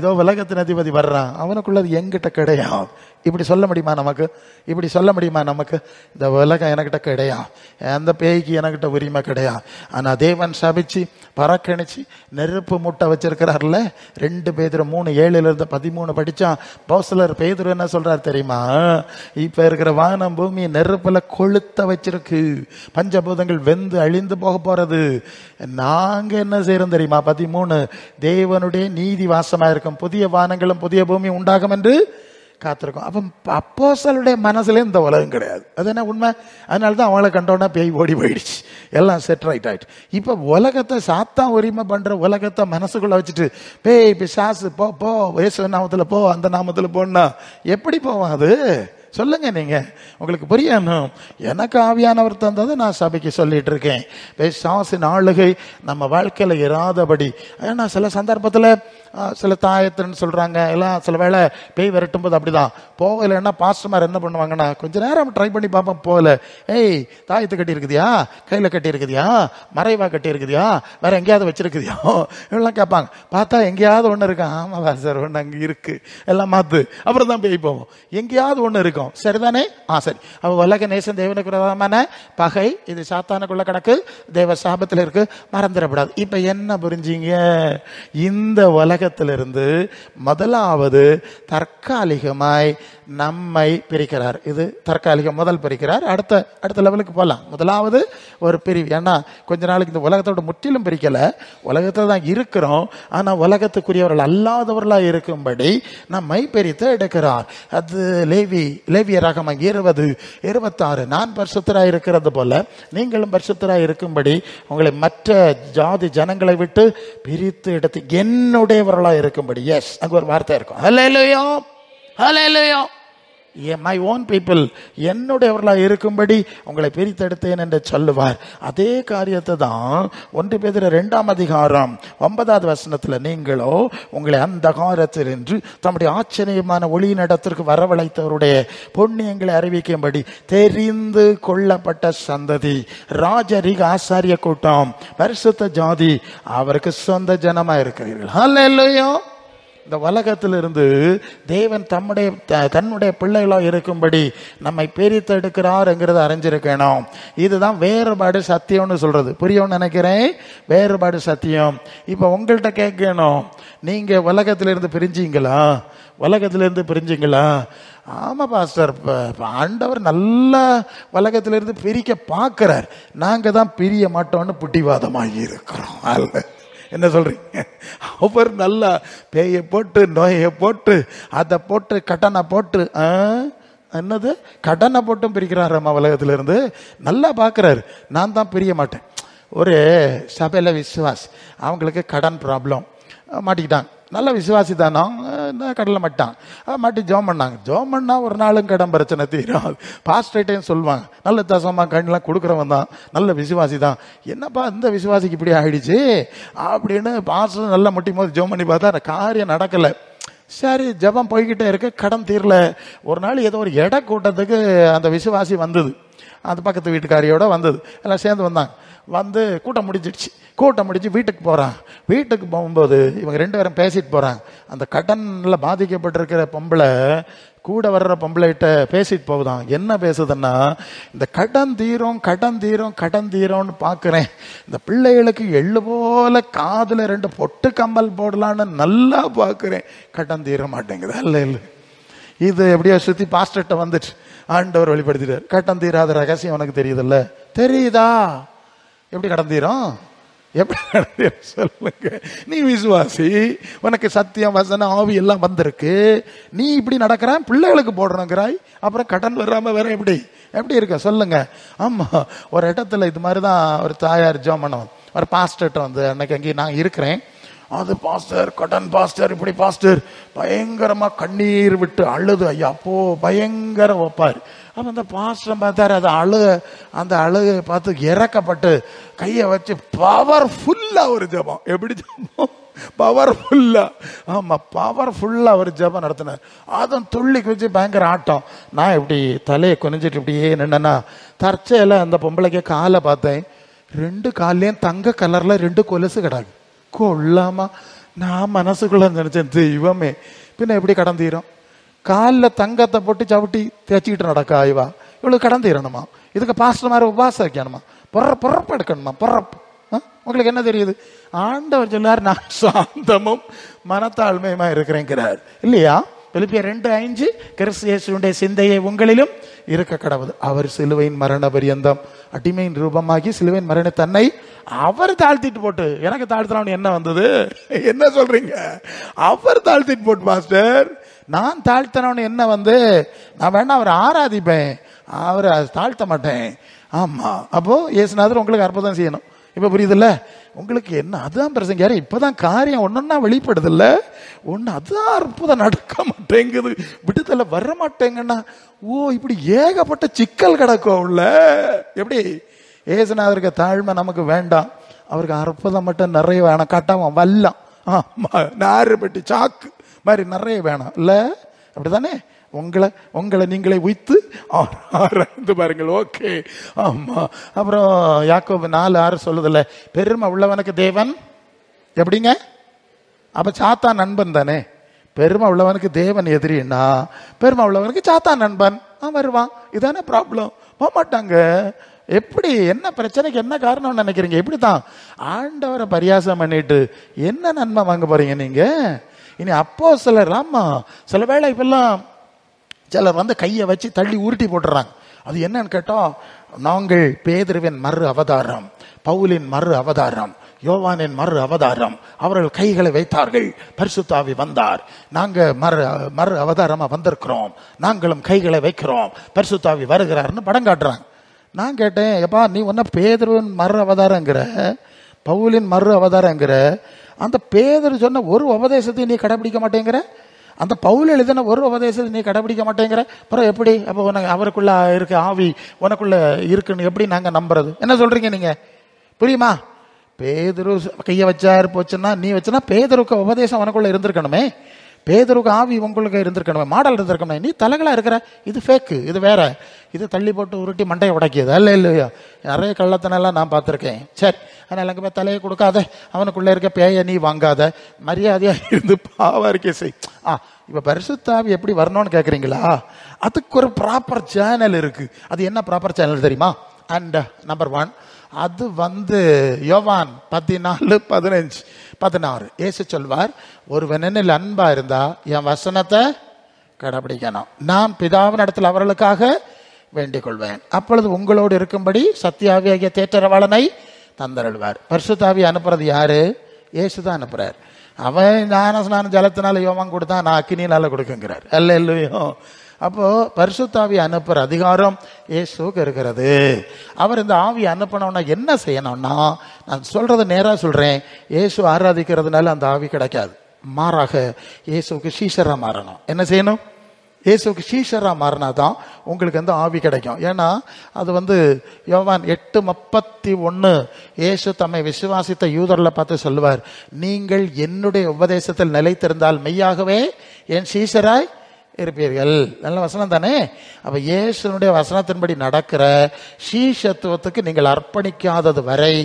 இதோ உலகத்தின் அதிபதி வர்றான், அவனுக்குள்ளது எங்கிட்ட கிடையாது. இப்படி சொல்ல முடியுமா நமக்கு? இப்படி சொல்ல முடியுமா நமக்கு? இந்த உலகம் எனக்கிட்ட கிடையாது, அந்த பேய்க்கு எனக்கிட்ட உரிமை கிடையாது. ஆனா தேவன் சபிச்சு பறக்கணிச்சு நெருப்பு மூட்டை வச்சிருக்கிறார்ல. 2 பேதுரு 3:7-13 படிச்சா பவுலர் பேதுரு என்ன சொல்றாரு தெரியுமா? இப்ப இருக்கிற வானம் பூமி நெருப்புல கொளுத்த வச்சிருக்கு, பஞ்சபூதங்கள் வெந்து அழிந்து போக போறது. நாங்க என்ன செய்யறோம் தெரியுமா? 13 தேவனுடைய நீதி வாசமா இருக்கும், புதிய வானங்களும் புதிய பூமி உண்டாகும் என்று காத்திருக்கும். அப்ப அப்போஸ்தலருடைய மனசுல இந்த உலகம் கிடையாது. அது என்ன உண்மை? அதனாலதான் அவங்கள கண்டோன்னா பேய் ஓடி போயிடுச்சு, எல்லாம் செட் ரைட் ஆயிட்டு. இப்ப உலகத்தை சாத்தான் உரிமை பண்ற உலகத்தை மனசுக்குள்ள வச்சுட்டு பேய் பிசாசு போ போ, இயேசு நாமத்துல போ, அந்த நாமத்துல போனா எப்படி போவான் அது? சொல்லுங்க நீங்க, உங்களுக்கு புரியணும். எனக்கு ஆவியானவர் தந்தது நான் சபைக்கு சொல்லிட்டு இருக்கேன். பிசாசின் ஆளுகை நம்ம வாழ்க்கையில இராதபடி. ஏன்னா சில சந்தர்ப்பத்துல சில தாயத்துன்னு சொல்றாங்க, எல்லாம் சில வேளை பேய் விரட்டும் போது அப்படிதான் போகலைன்னா பாஸ்டர்மார் என்ன பண்ணுவாங்கன்னா, கொஞ்ச நேரம் ட்ரை பண்ணி பார்ப்போம், போகல, ஏய் தாயத்து கட்டி இருக்குதியா, கையில கட்டி இருக்குதியா, மறைவா கட்டி இருக்குதியா, வேற எங்கேயாவது வச்சிருக்குதியா எல்லாம் கேட்பாங்க. பார்த்தா எங்கேயாவது ஒண்ணு இருக்கு, ஆமா சார் ஒண்ணு அங்க இருக்கு, எல்லாம் மாத்து, அப்புறம் தான் பேய் போவோம். எங்கேயாவது ஒண்ணு இருக்கும், சரிதானே? சரி. அவ உலக நேசம் தேவனுக்கு விரோதமான பகை, இது சாத்தானுக்குள்ள கிடக்கு, தேவ சாபத்தில் இருக்கு, மறந்துடக்கூடாது. இப்ப என்ன புரிஞ்சீங்க? இந்த உலகத்திலிருந்து முதலாவது தற்காலிகமாய் நம்மை பிரிக்கிறார். இது தற்காலிகம், முதல் பிரிக்கிறார். அடுத்த லெவலுக்கு போகலாம். முதலாவது ஒரு பிரிவு. ஏன்னா கொஞ்ச நாளைக்கு இந்த உலகத்தோட முற்றிலும் பிரிக்கல, உலகத்தை தான் இருக்கிறோம், ஆனா உலகத்துக்குரியவர்கள் அல்லாதவர்களா இருக்கும்படி நம்மை பிரித்து எடுக்கிறார். அது லேவியராகமம் 20:26, நான் பரிசுத்தராய் இருக்கிறது போல நீங்களும் பரிசுத்தராய் இருக்கும்படி உங்களை மற்ற ஜாதி ஜனங்களை விட்டு பிரித்து எடுத்து என்னுடையவர்களா இருக்கும்படி. எஸ், அங்க ஒரு வார்த்தை இருக்கும், ஹல்லேலூயா ஹல்லேலூயா, மை ஓன் பீப்புள், என்னுடையவர்களா இருக்கும்படி உங்களை பிரித்தெடுத்தேன் என்று சொல்லுவார். அதே காரியத்தை தான் 1 பேதுரு 2:9 நீங்களோ உங்களை அந்த காலத்தில் என்று தம்முடைய ஆச்சரியமான ஒளி நடத்திற்கு வரவழைத்தவருடைய புண்ணியங்களை அறிவிக்கும்படி தெரிந்து கொள்ளப்பட்ட சந்ததி, ராஜரிக ஆசாரிய கூட்டம், பரிசுத்த ஜாதி, அவருக்கு சொந்த ஜனமா இருக்கிறீர்கள். ஹல்லேலூயா. இந்த உலகத்திலிருந்து தேவன் தன்னுடைய பிள்ளைகளாக இருக்கும்படி நம்மை பிரித்தெடுக்கிறார்ங்கிறத அறிஞ்சிருக்கணும். இதுதான் வேறுபாடு சத்தியம்னு சொல்றது. புரியும்னு நினைக்கிறேன். வேறுபாடு சத்தியம். இப்ப உங்கள்கிட்ட கேட்கணும், நீங்க உலகத்திலிருந்து பிரிஞ்சீங்களா? உலகத்திலிருந்து பிரிஞ்சீங்களா? ஆமா பாஸ்டர், ஆண்டவர் நல்ல உலகத்திலிருந்து பிரிக்க பார்க்கிறார், நாங்க தான் பிரிய மாட்டோம்னு புட்டிவாதமாகி இருக்கிறோம். அல்ல, என்ன சொல்றீங்க? அவர் நல்லா பேயை போட்டு நோயை போட்டு அதை போட்டு கடனை போட்டு, என்னது கடனை போட்டும் பிரிக்கிறார் நம்ம உலகத்துல இருந்து. நல்லா பாக்குறாரு, நான் தான் பிரிய மாட்டேன். ஒரு சபையில விசுவாசி, அவங்களுக்கு கடன் ப்ராப்ளம், மாட்டிக்கிட்டாங்க. நல்ல விசுவாசி தானோ, கடலை மாட்டான், மாட்டி ஜோம் பண்ணாங்க. ஜோம் பண்ணா ஒரு நாளும் கடன் பிரச்சனை தீரும். பாஸ்டர்ட்டையும் சொல்லுவாங்க, நல்ல தசமா கண்ணெலாம் கொடுக்குறவன் தான், நல்ல விசுவாசி தான். என்னப்பா இந்த விசுவாசிக்கு இப்படி ஆயிடுச்சு அப்படின்னு பாஸ்டர் நல்லா முட்டி போது ஜோம் பண்ணி பார்த்தா அந்த காரியம் நடக்கலை. சரி, ஜபம் போய்கிட்டே இருக்கு, கடன் தீரல. ஒரு நாள் ஏதோ ஒரு எடை கூட்டத்துக்கு அந்த விசுவாசி வந்தது, அந்த பக்கத்து வீட்டுக்காரியோட வந்தது, எல்லாம் சேர்ந்து வந்தாங்க. வந்து கூட்டம் முடிஞ்சிடுச்சு. கூட்டம் முடிஞ்சு வீட்டுக்கு போகிறான். வீட்டுக்கு போகும்போது இவங்க 2 பேரும் பேசிட்டு போகிறாங்க. அந்த கடன்ல பாதிக்கப்பட்டிருக்கிற பொம்பளை கூட வர்ற பொம்பளைகிட்ட பேசிட்டு போகுதான். என்ன பேசுதுன்னா, இந்த கடன் தீரும் கடன் தீரும் கடன் தீரும்னு பார்க்குறேன், இந்த பிள்ளைகளுக்கு எள்ளு போல காதில் 2 பொட்டு கம்பல் போடலான்னு நல்லா பார்க்குறேன், கடன் தீர மாட்டேங்குது. இல்லை இல்லை, இது எப்படியோ சுற்றி பாஸ்டர்கிட்ட வந்துட்டு ஆண்டவர் வெளிப்படுத்திட்டார். கடன் தீராத ரகசியம் உனக்கு தெரியுதுல்ல? தெரியுதா? எப்படி கடன் தீரும்? எப்படி நடந்தீர் சொல்லுங்க. நீ விசுவாசி, உனக்கு சத்தியம் வசனம் ஆவி எல்லாம் வந்திருக்கு, நீ இப்படி நடக்கிற, பிள்ளைகளுக்கு போடணுங்கிறாய், அப்புறம் கடன் வராம வேற எப்படி எப்படி இருக்க சொல்லுங்க. ஆமா, ஒரு இடத்துல இது மாதிரிதான் ஒரு தாயார் ஜோமனம் ஒரு பாஸ்டர்கிட்ட வந்து, அன்னைக்கு அங்கே நான் இருக்கிறேன், அது பாஸ்டர் கடன் பாஸ்டர் இப்படி பாஸ்டர் பயங்கரமா கண்ணீர் விட்டு அழுது, ஐயா அப்போ பயங்கர ஒப்பார். அப்ப அந்த பாஸ்டர் பார்த்தாரு, அந்த அழுகை பார்த்து இறக்கப்பட்டு கையை வச்சு பவர்ஃபுல்லா ஒரு ஜபம். எப்படி ஜபம்? பவர்ஃபுல்லா. ஆமா, பவர்ஃபுல்லா ஒரு ஜபம் நடத்தினார். அதுவும் துள்ளி குதிச்சு பயங்கர ஆட்டம். நான் இப்படி தலையை குனிஞ்சிட்டு இப்படியே நின்னா, தற்செயல அந்த பொம்பளைக்கு காலை பார்த்தேன், 2 காலையும் தங்க கலர்ல 2 கொலுசு கிடாது. கொள்ளாமா, நான் மனசுக்குள்ள நினைச்சேன், தெய்வமே பின்ன எப்படி கடந்தீரும்? காலில் தங்கத்தை போட்டு சவிட்டி தேய்ச்சிக்கிட்டு நடக்கா இவா, இவளுக்கு கடந்தீரணுமா? இதுக்கு பாஸ்டர் மாதிரி உபாசம் வைக்கணுமா? பொறப்பு எடுக்கணுமா? பொறப்பு உங்களுக்கு என்ன தெரியுது? ஆண்டவர் சொல்லார், நான் சாந்தமும் மனத்தாழ்மையுமா இருக்கிறேங்கிறார் இல்லையா? பிலிப்பியர் 2:5, கிறிஸ்து இயேசுவுடைய சிந்தையை உங்களிலும் இருக்க கடவுது. அவர் சிலுவையின் மரண பரியந்தம் அடிமையின் ரூபமாகி சிலுவையின் மரண தன்னை அவர் தாழ்த்திட்டு போட்டு, எனக்கு தாழ்த்தினவன் என்ன வந்தது? என்ன சொல்றீங்க? அவர் தாழ்த்திட்டு போட்டு பாஸ்டர், நான் தாழ்த்தினவன் என்ன வந்து? நான் வேணா அவரை ஆராதிப்பேன், அவரை தாழ்த்த மாட்டேன். ஆமா, அப்போ இயேசுநாதர் உங்களுக்கு அற்புதம் செய்யணும். இப்ப புரியுதுல்ல உங்களுக்கு? என்ன அதுதான் பிரச்சனை. யாரும் இப்பதான் காரியம் ஒன்னொன்னா வெளிப்படுது இல்ல, ஒன்னு அதுதான் அற்புதம் நடக்க மாட்டேங்குது, விடுதலை வர மாட்டேங்கன்னா, ஓ இப்படி ஏகப்பட்ட சிக்கல் கிடக்கும் உள்ள. எப்படி? ஏசுநாதருக்கு தாழ்மை நமக்கு வேண்டாம், அவருக்கு அற்புதம் மட்டும் நிறைய வேணும். கட்டாம வல்லாம், ஆமா, நாறு பெட்டி சாக்கு மாதிரி நிறைய வேணும் இல்ல, அப்படித்தானே? உங்களை நீங்களே உய்த்து ஆராய்ந்து பாருங்கள். ஓகே, ஆமா. அப்புறம் யாக்கோபு 4:6 சொல்லுதில்ல, பெருமை உள்ளவனுக்கு தேவன் எப்படிங்க? அப்ப சாத்தான் நண்பன் தானே. பெருமை உள்ளவனுக்கு தேவன் எதிரின்னா, பெருமை உள்ளவனுக்கு சாத்தான் நண்பன் வருவான். இதானே ப்ராப்ளம். போக மாட்டாங்க. எப்படி? என்ன பிரச்சனைக்கு என்ன காரணம் நினைக்கிறீங்க? இப்படித்தான் ஆண்டவரை பரியாசம் பண்ணிட்டு என்ன நன்மை வாங்க போறீங்க நீங்க? இனி அப்போ சிலர், ஆமா, சில வேளை இப்பெல்லாம் சிலர் வந்து கையை வச்சு தள்ளி உருட்டி போட்டுறாங்க. அது என்னன்னு கேட்டோம், நாங்கள் பேதுருவின் மறு அவதாரம், பவுலின் மறு அவதாரம், யோவானின் மறு அவதாரம், அவர்கள் கைகளை வைத்தார்கள், பரிசுத்த ஆவி வந்தார், நாங்க மறு அவதாரமா வந்திருக்கிறோம், நாங்களும் கைகளை வைக்கிறோம், பரிசுத்த ஆவி வருகிறார்னு படம் காட்டுறாங்க. நான் கேட்டேன், எப்பா நீ ஒன்ன பேதுருவின் மறு அவதாரங்கிற, பவுலின் மறு அவதாரங்கிற, அந்த பேதுரு சொன்ன ஒரு உபதேசத்தை நீ கடைபிடிக்க மாட்டேங்கிற, அந்த பவுல் எழுதின ஒரு உபதேசத்தை நீ கடைபிடிக்க மாட்டேங்கிற, அப்புறம் எப்படி அப்போ உனக்கு அவருக்குள்ள இருக்க ஆவி உனக்குள்ள இருக்குன்னு எப்படி நாங்க நம்புறது? என்ன சொல்றீங்க நீங்க? புரியுமா? பேதுரு கையை வச்சாரு போச்சுன்னா, நீ வச்சுன்னா பேதுருக்கு உபதேசம் உனக்குள்ள இருந்திருக்கணுமே, பேதுருக்கு ஆவி உங்களுக்கு இருந்திருக்கணுமே, மாடல் இருந்திருக்கணுமே. நீ தலைகளா இருக்கிற, இது ஃபேக்கு, இது வேற, இது தள்ளி போட்டு உருட்டி மண்டையை உடைக்கிது அல்ல இல்லையா? நிறைய கள்ளத்தனெல்லாம் நான் பார்த்துருக்கேன். சரி, அதனால அங்கே போய் தலையை கொடுக்காத, அவனுக்குள்ள இருக்க பேய நீ வாங்காத, மரியாதையா இருந்து பாவ அறிக்கை செய். இப்ப பரிசுத்தாவி எப்படி வரணும்னு கேட்குறீங்களா? அதுக்கு ஒரு ப்ராப்பர் சேனல் இருக்கு. அது என்ன ப்ராப்பர் சேனல் தெரியுமா? அண்ட் நம்பர் 1, அது வந்து யோவான் 14:15-16 இயேசு சொல்வார், ஒருவன் என்னில் அன்பா இருந்தா என் வசனத்தை கடைபிடிக்கணும், நான் பிதாவின் இடத்துல அவர்களுக்காக வேண்டிக் கொள்வேன், அப்பொழுது உங்களோடு இருக்கும்படி சத்தியாவியாகிய தேற்றரவாளனை தந்தருள்வார். பரிசுத்தாவி அனுப்புறது யாரு? இயேசுதான் அனுப்புறார். அவன் ஞானஸ்நான ஜலத்தினால யோவான் கொடுத்தா, நான் அக்கினியினால கொடுக்குங்கிறார் அல்ல இல்லையோ? அப்போ பரிசுத்தாவி அனுப்புற அதிகாரம் இயேசுக்கு இருக்கிறது. அவர் இந்த ஆவி அனுப்பணும்னா என்ன செய்யணும்னா, நான் சொல்றது நேரா சொல்றேன், இயேசு ஆராதிக்கிறதுனால அந்த ஆவி கிடைக்காது. மாறாக இயேசுக்கு சீஷரா மாறணும். என்ன செய்யணும்? இயேசுக்கு சீஷரா மாறினாதான் உங்களுக்கு அந்த ஆவி கிடைக்கும். ஏன்னா அது வந்து யோவான் 8:31 இயேசு தம்மை விசுவாசித்த யூதர்களை பார்த்து சொல்லுவார், நீங்கள் என்னுடைய உபதேசத்தில் நிலைத்திருந்தால் மெய்யாகவே என் சீஷராய் இருப்பீர்கள். நல்ல வசனம் தானே? அப்ப இயேசுனுடைய வசனத்தின்படி நடக்கிற சீஷத்துவத்துக்கு நீங்கள் அர்ப்பணிக்காதது வரை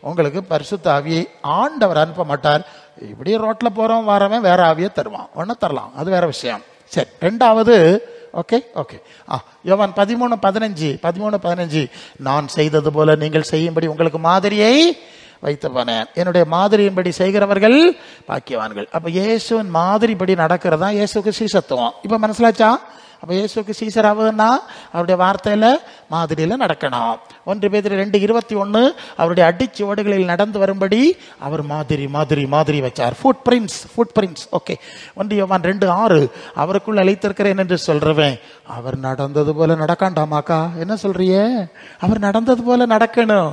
உங்களுக்கு பரிசுத்த ஆவியை ஆண்டவர் அனுப்ப மாட்டார். இப்படி ரோட்ல போறோம் வரவன் வேற ஆவியை தருவான், ஒன்னு தரலாம், அது வேற விஷயம். சரி, 2வது, ஓகே, யோவான் 13:15 நான் செய்தது போல நீங்கள் செய்யும்படி உங்களுக்கு மாதிரியை வைத்து போனேன், என்னுடைய மாதிரியின்படி செய்கிறவர்கள் பாக்கியவான்கள். அப்ப இயேசுவின் மாதிரிப்படி நடக்கிறதா இயேசுக்கு சீஷத்துவம். இப்ப மனசிலாச்சா? அப்ப இயேசுக்கு சீசர் ஆகுதுன்னா அவருடைய வார்த்தையில மாதிரியில நடக்கணும். 1 பேதுரு 2:21 அவருடைய அடிச்சுவடுகளில் நடந்து வரும்படி அவர் மாதிரி மாதிரி மாதிரி வச்சார். Food prints. ஓகே. 1 யோவான் 2:6 அவருக்குள் அழைத்திருக்கிறேன் என்று சொல்றவன் அவர் நடந்தது போல நடக்காண்டாமாக்கா, என்ன சொல்றியே? அவர் நடந்தது போல நடக்கணும்.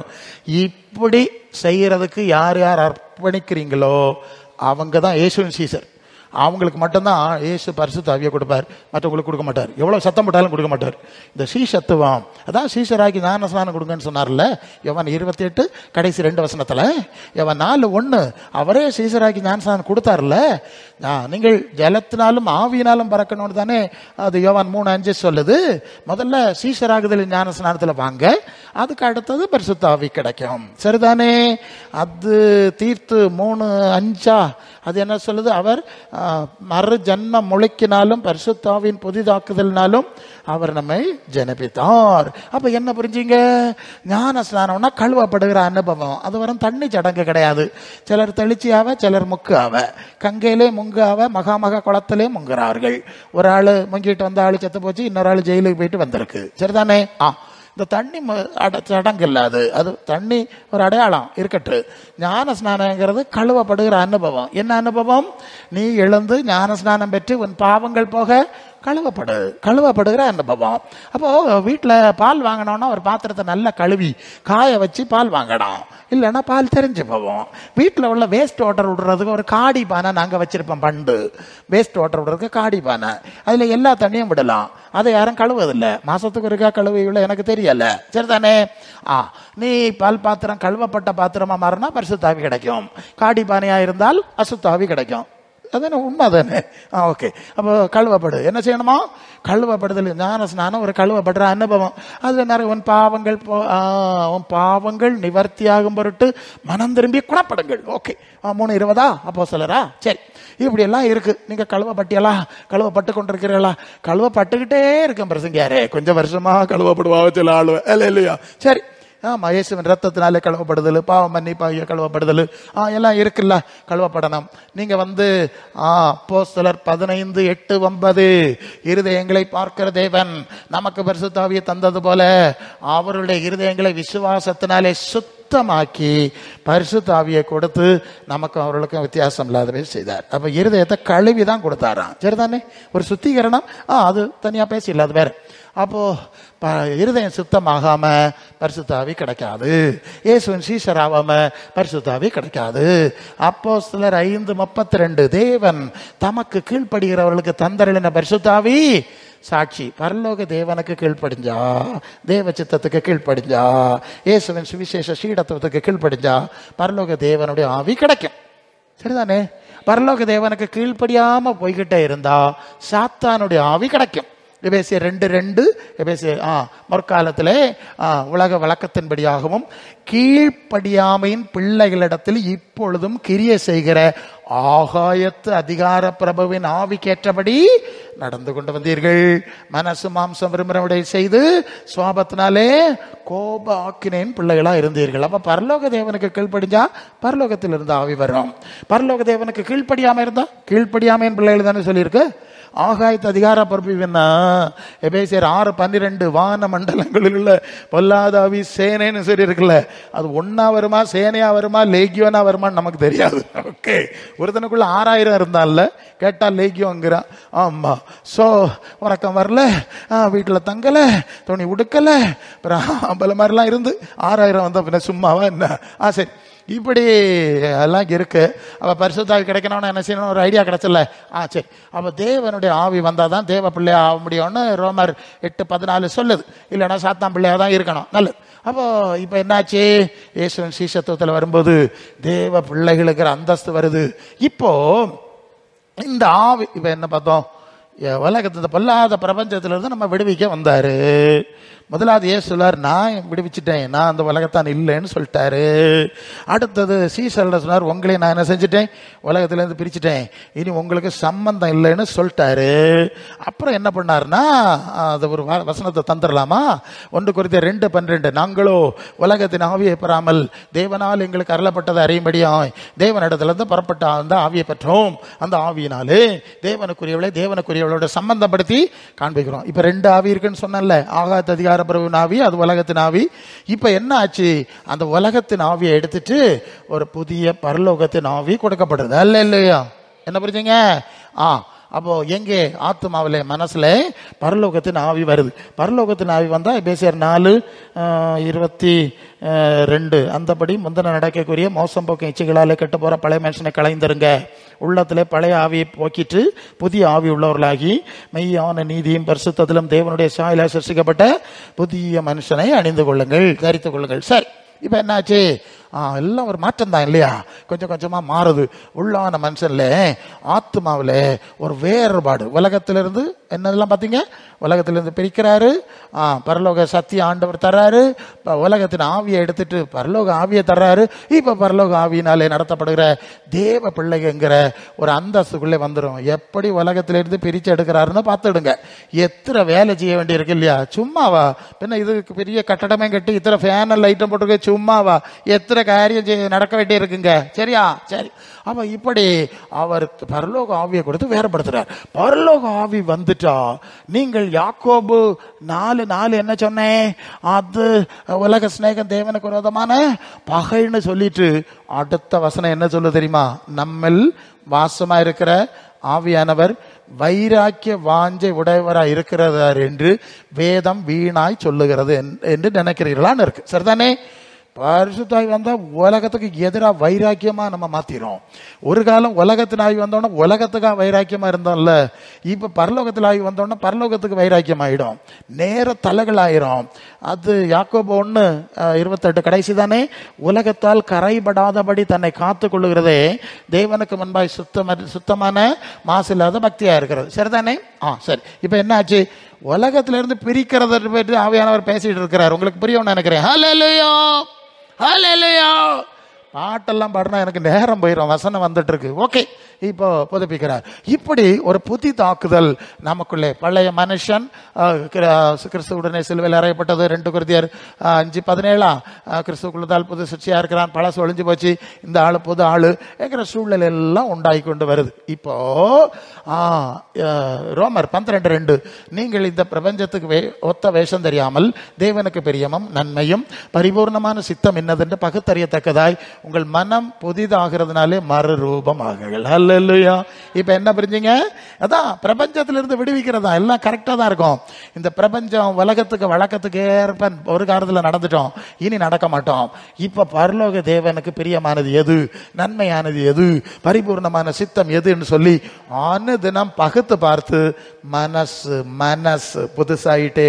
இப்படி செய்யறதுக்கு யார் யார் அர்ப்பணிக்கிறீங்களோ அவங்க தான் இயேசுவின் சீசர். அவங்களுக்கு மட்டும்தான் இயேசு பரிசுத்த ஆவியை கொடுப்பார், மற்றவங்களுக்கு கொடுக்க மாட்டார். எவ்வளவு சத்தம் போட்டாலும் கொடுக்க மாட்டார். இந்த சீஷத்துவம் அதான் சீஷராகி ஞான ஸ்நானம் கொடுங்கன்னு சொன்னார்ல யோவான் 28 கடைசி 2 வசனத்துல. யோவான் 4:1 அவரே சீஷராகி ஞான ஸ்நானம் கொடுத்தார்ல. நீங்கள் ஜலத்தினாலும் ஆவியினாலும் பறக்கணும்னு தானே அது யோவான் 3:5 சொல்லுது. முதல்ல சீஷராகுதல் ஞான ஸ்நானத்துல வாங்க, அதுக்கு அடுத்தது பரிசுத்த ஆவி கிடைக்கும். சரிதானே? அது தீர்த்து 3:5 அது என்ன சொல்லுது? அவர் மறு ஜன்ம முளைக்கினாலும் பரிசுத்தாவின் புதிதாக்குதல்னாலும் அவர் நம்மை ஜனபித்தார். அப்ப என்ன புரிஞ்சீங்க? ஞான ஸ்நானம்னா கழுவப்படுகிற அனுபவம். அது வரும் தண்ணி சடங்கு கிடையாது. சிலர் தெளிச்சியாவ, சிலர் முக்காவ, கங்கையிலே முங்காவ, மகாமக குளத்திலே முங்குறார்கள். ஒரு ஆளு முங்கிட்டு வந்த ஆளு செத்து போச்சு, இன்னொரு ஆளு ஜெயிலுக்கு போயிட்டு வந்திருக்கு. சரிதானே? இந்த தண்ணி சடங்கு இல்லாது, அது தண்ணி ஒரு அடையாளம் இருக்கட்டு. ஞான ஸ்நானங்கிறது கழுவப்படுகிற அனுபவம். என்ன அனுபவம்? நீ எழுந்து ஞான ஸ்நானம் பெற்று உன் பாவங்கள் போக கழுவப்படுகிற அனுபவம். அப்போ வீட்டில் பால் வாங்கினோன்னா ஒரு பாத்திரத்தை நல்லா கழுவி காய வச்சு பால் வாங்கணும், இல்லைன்னா பால் தெரிஞ்சு போவோம். வீட்டில் உள்ள வேஸ்ட் வாட்டர் விடுறதுக்கு ஒரு காடி பானை நாங்கள் வச்சிருப்போம். பண்டு வேஸ்ட் வாட்டர் விடுறதுக்கு காடி பானை, அதில் எல்லா தண்ணியும் விடலாம். அதை யாரும் கழுவதில்லை. மாசத்துக்கு இருக்கா கழுவிகளை எனக்கு தெரியல. சரிதானே? நீ பால் பாத்திரம் கழுவப்பட்ட பாத்திரமா மாறினா பரிசுத்தாவி கிடைக்கும். காடி பானையா இருந்தால் அசுத்தாவி கிடைக்கும். அதானே? உண்மை தானே? ஓகே. அப்போ கழுவப்படு என்ன செய்யணுமா? கழுவப்படுதல் ஞான ஸ்நானம் ஒரு கழுவப்படுற அனுபவம். அதுல நிறைய உன் பாவங்கள் நிவர்த்தியாகும் பொருட்டு மனம் திரும்பி குணப்படுங்கள். ஓகே. 3:20 அப்போஸ்தலரா? சரி, இப்படி எல்லாம் இருக்கு. நீங்க கழுவப்பட்டியலா? கழுவப்பட்டு கொண்டிருக்கிறீங்களா? கழுவப்பட்டுக்கிட்டே இருக்கேன் பிரசங்கியாரே. கொஞ்சம் வருஷமா கழுவப்படுவாங்க சில ஆளு இல்லையா? சரி, இயேசுவின் ரத்தத்தினாலே கழுவப்படுதல், பாவம் மன்னிப்பாகிய கழுவப்படுதல் எல்லாம் இருக்குல்ல. கழுவப்படணும். நீங்க அப்போஸ்தலர் 15:8-9 இருதயங்களை பார்க்கிற தேவன் நமக்கு பரிசுத்த ஆவியை தந்தது போல அவருடைய இருதயங்களை விசுவாசத்தினாலே சுத்தமாக்கி பரிசுத்த ஆவியை கொடுத்து நமக்கு அவர்களுக்கும் வித்தியாசம் இல்லாதவே செய்தார். அப்ப இருதயத்தை கழுவி தான் கொடுத்தாராம். சரிதானே? ஒரு சுத்திகரணம். அது தனியா பேசி இல்லாத வேற. அப்போ இருதயம் சுத்தமாகாம பரிசுத்த ஆவி கிடைக்காது. இயேசுவின் சீஷர் ஆகாம பரிசுத்த ஆவி கிடைக்காது. அப்போஸ்தலர் 5:32 தேவன் தமக்கு கீழ்ப்படுகிறவர்களுக்கு தந்தருளின பரிசுத்த ஆவி சாட்சி. பரலோக தேவனுக்கு கீழ்ப்படிஞ்சா, தேவ சித்தத்துக்கு கீழ்ப்படிஞ்சா, இயேசுவின் சுவிசேஷ சீடத்துவத்துக்கு கீழ்ப்படிஞ்சா பரலோக தேவனுடைய ஆவி கிடைக்கும். சரிதானே? பரலோக தேவனுக்கு கீழ்ப்படியாம போய்கிட்டே இருந்தா சாத்தானுடைய ஆவி கிடைக்கும். எபேசியர் 2:2 எபேசியர் முற்காலத்திலே உலக வழக்கத்தின்படியாகவும் கீழ்ப்படியாமையின் பிள்ளைகளிடத்தில் இப்பொழுதும் கிரியை செய்கிற ஆகாயத்து அதிகார பிரபுவின் ஆவிக்கேற்றபடி நடந்து கொண்டு வந்தீர்கள். மனசு மாம்சம் விரும்புகிறவடை செய்து சுவாபத்தினாலே கோப ஆக்கினேன் பிள்ளைகளா இருந்தீர்கள். அப்ப பரலோக தேவனுக்கு கீழ்ப்படிஞ்சா பரலோகத்தில் இருந்து ஆவி வரும். பரலோக தேவனுக்கு கீழ்ப்படியாம இருந்தா கீழ்ப்படியாமையின் பிள்ளைகள் தானே சொல்லியிருக்கு. ஆகாயத்து அதிகார பொறுப்பினா எபேசியர் 6:12 வான மண்டலங்களில் உள்ள பொல்லாதாவி சேனைன்னு சொல்லி இருக்குல்ல. அது ஒன்னா வருமா, சேனையா வருமா, லேகியோனா வருமான்னு நமக்கு தெரியாது. ஓகே. ஒருத்தனுக்குள்ள 6000 இருந்தான்ல, கேட்டா லேகியோங்கிறான். ஆமா. சோ உறக்கம் வரல, வீட்டுல தங்கல, துணி உடுக்கல, பல மாதிரிலாம் இருந்து 6000 வந்தா பின்ன சும்மாவா என்ன? சரி, இப்படி எல்லாம் இருக்கு. அப்ப பரிசுத்த ஆவி கிடைக்கணும்னு என்ன செய்யணும்? ஒரு ஐடியா கிடைச்சல. சரி, அப்ப தேவனுடைய ஆவி வந்தாதான் தேவ பிள்ளையா ஆக முடியும்னு ரோமர் 8:14 சொல்லுது. இல்லைன்னா சாத்தான் பிள்ளையா தான் இருக்கணும். நல்லது. அப்போ இப்ப என்னாச்சு? இயேசுவின் சீஷத்துவத்தில் வரும்போது தேவ பிள்ளைகளுக்கு அந்தஸ்து வருது. இப்போ இந்த ஆவி இப்ப என்ன பார்த்தோம்? உலகத்தை பொல்லாத பிரபஞ்சத்திலிருந்து நம்ம விடுவிக்க வந்தாரு. முதலாவது ஏன் சொல்லார்? நான் விடுவிச்சுட்டேன், நான் அந்த உலகத்தான் இல்லைன்னு சொல்லிட்டாரு. அடுத்தது சீசல்ல சொன்னார், உங்களை நான் என்ன செஞ்சுட்டேன்? உலகத்திலேருந்து பிரிச்சுட்டேன், இனி உங்களுக்கு சம்பந்தம் இல்லைன்னு சொல்லிட்டாரு. அப்புறம் என்ன பண்ணாருன்னா, அது ஒரு வசனத்தை தந்துடலாமா? 1 கொரிந்தியர் 2:12 நாங்களோ உலகத்தின் ஆவியை பெறாமல் தேவனால் எங்களுக்கு அருளப்பட்டதை அறியும்படியாய் தேவனிடத்திலிருந்து புறப்பட்ட அந்த ஆவியை பெற்றோம். அந்த ஆவியினாலே தேவனுக்குரியவளை அவளோட சம்பந்தப்படுத்தி காண்பிக்கிறோம். இப்ப 2 ஆவி இருக்குன்னு சொன்னல, ஆகாத் அதிகார பிரபுவின் ஆவி, அது உலகத்தின் ஆவி. இப்ப என்ன ஆச்சு, அந்த உலகத்தின் ஆவியை எடுத்துட்டு ஒரு புதிய பரலோகத்தின் ஆவி கொடுக்கப்படுறது அல்ல இல்லையா? என்ன புரிஞ்சுங்க? அப்போ எங்கே ஆத்மாவில மனசுல பரலோகத்தின் ஆவி வருது. பரலோகத்தின் ஆவி வந்தா எபேசியர் 4:22 அந்தபடி முந்தின நடக்கக்கூடிய மோசம் போக்கும் இச்சைகளாலே கெட்டு போற பழைய மனுஷனை களைந்துருங்க, உள்ளத்திலே பழைய ஆவியை போக்கிட்டு புதிய ஆவி உள்ளவர்களாகி மெய்யான நீதியும் பரிசுத்தத்திலும் தேவனுடைய சாயலால் சிருஷ்டிக்கப்பட்ட புதிய மனுஷனை அணிந்து கொள்ளுங்கள், தரித்துக் கொள்ளுங்கள். சரி, இப்ப என்னாச்சு? எல்லாம் ஒரு மாற்றம் தான் இல்லையா? கொஞ்சம் கொஞ்சமா மாறுது. உள்ளான மனுஷன்ல ஆத்மாவில ஒரு வேறுபாடு. உலகத்திலிருந்து என்னதெல்லாம் பாத்தீங்க, உலகத்திலிருந்து பிரிக்கிறாரு, பரலோக சத்திய ஆண்டவர் தர்றாரு, உலகத்தின் ஆவியை எடுத்துட்டு பரலோக ஆவியை தர்றாரு. இப்ப பரலோக ஆவியினாலே நடத்தப்படுகிற தேவ பிள்ளைங்கிற ஒரு அந்தஸ்துக்குள்ளே வந்துடும். எப்படி உலகத்திலிருந்து பிரிச்சு எடுக்கிறாருன்னு பார்த்துடுங்க. எத்தனை வேலை செய்ய வேண்டியிருக்கு இல்லையா? சும்மாவா? பின்ன இதுக்கு பெரிய கட்டடமே கட்டி இத்தனை ஃபேன் லைட்டம் போட்டுருக்க, சும்மாவா? எத்தனை காரியம் நடக்க வேண்டி இருக்குங்க. சரியா? சரி. அப்ப இப்படி அவர் பரலோக ஆவியை கொடுத்து வேறுபடுத்துறார். பரலோக ஆவி வந்துட்டா நீங்கள் யாக்கோபு 4:4 என்ன சொன்னேன்? அது உலக சிநேகம் தேவனுக்கு விரோதமான பகைன்னு சொல்லிட்டு அடுத்த வசனம் என்ன சொல்ல தெரியுமா? நம்மில் வாசமா இருக்கிற ஆவியானவர் வைராக்கிய வாஞ்சை உடையவராய் இருக்கிறார் என்று வேதம் வீணாய் சொல்லுகிறது என்று நினைக்கிறீர்களான்னு இருக்கு. சரிதானே? பரிசுத்தாய் வந்தா உலகத்துக்கு எதிராக வைராக்கியமா நம்ம மாத்திரும். ஒரு காலம் உலகத்தின் ஆவி வந்தோன்னா உலகத்துக்காக வைராக்கியமா இருந்தோம்ல, இப்ப பரலோகத்தில் ஆவி வந்தோன்னா பரலோகத்துக்கு வைராக்கியம் ஆயிடும், நேர தலைகள் ஆயிரும். அது யாக்கோபு 1:28 கடைசி தானே? உலகத்தால் கரைபடாதபடி தன்னை காத்து கொள்ளுகிறதே தேவனுக்கு முன்பாய் சுத்தமான மாசு இல்லாத பக்தியா இருக்கிறது. சரிதானே? சரி. இப்ப என்ன ஆச்சு? உலகத்திலிருந்து பிரிக்கிறத பற்றி ஆவியானவர் பேசிட்டு இருக்கிறார். உங்களுக்கு புரியும்னு நினைக்கிறேன். ஹல்லேலூயா, ஹல்லேலூயா. பாட்டெல்லாம் பாடுனா எனக்கு நேரம் போயிடும், வசனம் வந்துட்டு இருக்கு. ஓகே, இப்போ புதுப்பிக்கிறார். இப்படி ஒரு புதி தாக்குதல் நமக்குள்ளே. பழைய மனுஷன் கிறிஸ்துவுடனே சிலுவையில் அறையப்பட்டது 2 கொரிந்தியர் 5:17 கிறிஸ்துக்குள்ளதால் புது சிற்சியா இருக்கிறான், பழசு ஒழிஞ்சு போச்சு, இந்த ஆளு புது ஆளு என்கிற சூழ்நிலை எல்லாம் உண்டாகி கொண்டு வருது. இப்போ ரோமர் 12:2 நீங்கள் இந்த பிரபஞ்சத்துக்கு ஒத்த வேஷம் தெரியாமல் தேவனுக்கு பிரியமும் நன்மையும் பரிபூர்ணமான சித்தம் என்னதென்று பகுத்தறியத்தக்கதாய் உங்கள் மனம் புதிதாகிறதுனாலே மறுரூபம் ஆகுங்கள். ஹல்லேலூயா. இப்ப என்ன புரிஞ்சீங்க? அதான் பிரபஞ்சத்திலிருந்து விடுவிக்கிறதா. எல்லாம் கரெக்டா தான் இருக்கும். இந்த பிரபஞ்சம் உலகத்துக்கு வழக்கத்துக்கு ஏற்ப ஒரு காலத்துல நடந்துட்டோம், இனி நடக்க மாட்டோம். இப்ப பரலோக தேவனுக்கு பிரியமானது எது, நன்மையானது எது, பரிபூர்ணமான சித்தம் எதுன்னு சொல்லி தினம் பகுத்து பார்த்து மனசு புதுசாயிட்டே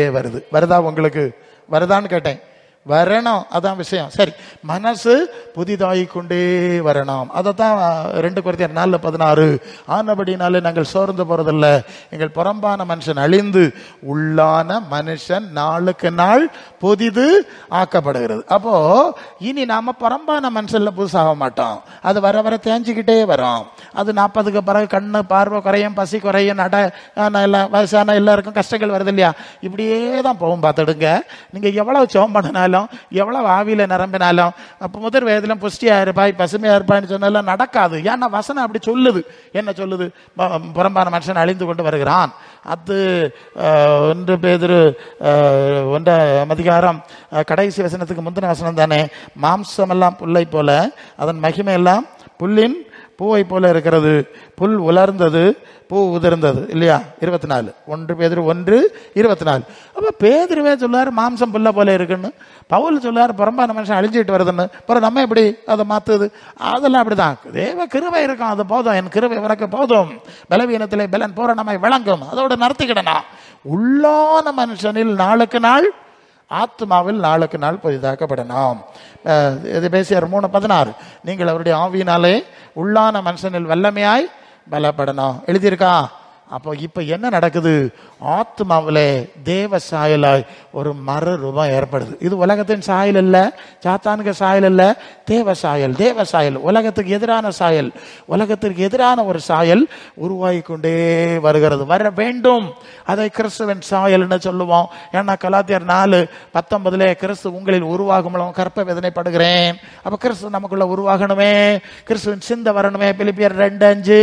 வருதா? உங்களுக்கு வருதான்னு கேட்டேன். வரணும், அதான் விஷயம். சரி, மனசு புதிதாகி கொண்டே வரணும். அதைத்தான் 2 கொரிந்தியர் 4:16 ஆனபடினாலே நாங்கள் சோர்ந்து போறதில்ல, எங்கள் புறம்பான மனுஷன் அழிந்து உள்ளான மனுஷன் நாளுக்கு நாள் புதிது ஆக்கப்படுகிறது. அப்போ இனி நாம புறம்பான மனுஷன்ல புதுசாக மாட்டோம். அது வர வர தேஞ்சிக்கிட்டே வரும். அது 40க்கு பிறகு கண்ணு பார்வை குறையும், பசி குறையும், வயசான எல்லாருக்கும் கஷ்டங்கள் வருது இல்லையா? இப்படியே தான் போகும். பார்த்துடுங்க, நீங்க எவ்வளவு சோம் பண்ணினாலும் எவ்வளவு ஆவியில நிரம்பினாலும் அப்ப முதல் வயதிலும் புஷ்டியா இருப்பாய் பசுமையா இருப்பாய்ன்னு சொன்னாலும் நடக்காது. ஏன்னா வசனம் அப்படி சொல்லுது. என்ன சொல்லுது? புறம்பான மனுஷன் அழிந்து கொண்டு வருகிறான். அது 1 பேதுரு 1 அதிகாரம் கடைசி வசனத்துக்கு முந்தின வசனம் தானே? மாம்சமெல்லாம் புல்லை போல அதன் மகிமை எல்லாம் புல்லின் பூவை போல இருக்கிறது, புல் உலர்ந்தது பூ உதிர்ந்தது இல்லையா? 24 1 பேதுரு 1:24. அப்ப பேதுருவே சொல்லாரு மாம்சம் புல்ல போல இருக்குன்னு, பவுல் சொல்லாரு புறம்பான மனுஷன் அழிஞ்சிட்டு வருதுன்னு. அப்புறம் நம்ம எப்படி அதை மாத்துது? அதெல்லாம் அப்படிதான். தேவ கிருபை இருக்கும், அது போதும், என் கிருபை உனக்கு போதும், பலவீனத்திலே பலன் பூரணமாய் விளங்கும், அதோட நடத்திக்கிடணும். உள்ளான மனுஷனில் நாளுக்கு நாள், ஆத்மாவில் நாளுக்கு நாள் புதிதாக்கப்படணும். எபேசியர் 3:16 நீங்கள் அவருடைய ஆவியினாலே உள்ளான மனுஷனில் வல்லமையாய் பலப்படணும் எழுதியிருக்கா? அப்போ இப்ப என்ன நடக்குது? ஆத்மாவிலே தேவ சாயலாய் ஒரு மர ரூபம் ஏற்படுது. இது உலகத்தின் சாயல் இல்ல, சாத்தானுக்கு சாயல் இல்ல, தேவ சாயல். தேவ சாயல் உலகத்துக்கு எதிரான சாயல், உலகத்திற்கு எதிரான ஒரு சாயல் உருவாகி கொண்டே வருகிறது, வர வேண்டும். அதை கிறிஸ்துவின் சாயல்னு சொல்லுவோம். ஏன்னா கலாத்தியர் 4:19 கிறிஸ்து உங்களில் உருவாகும் கற்ப வேதனைப்படுகிறேன். அப்ப கிறிஸ்து நமக்குள்ள உருவாகணுமே, கிறிஸ்துவின் சிந்தை வரணுமே. பிலிப்பியர் 2:5.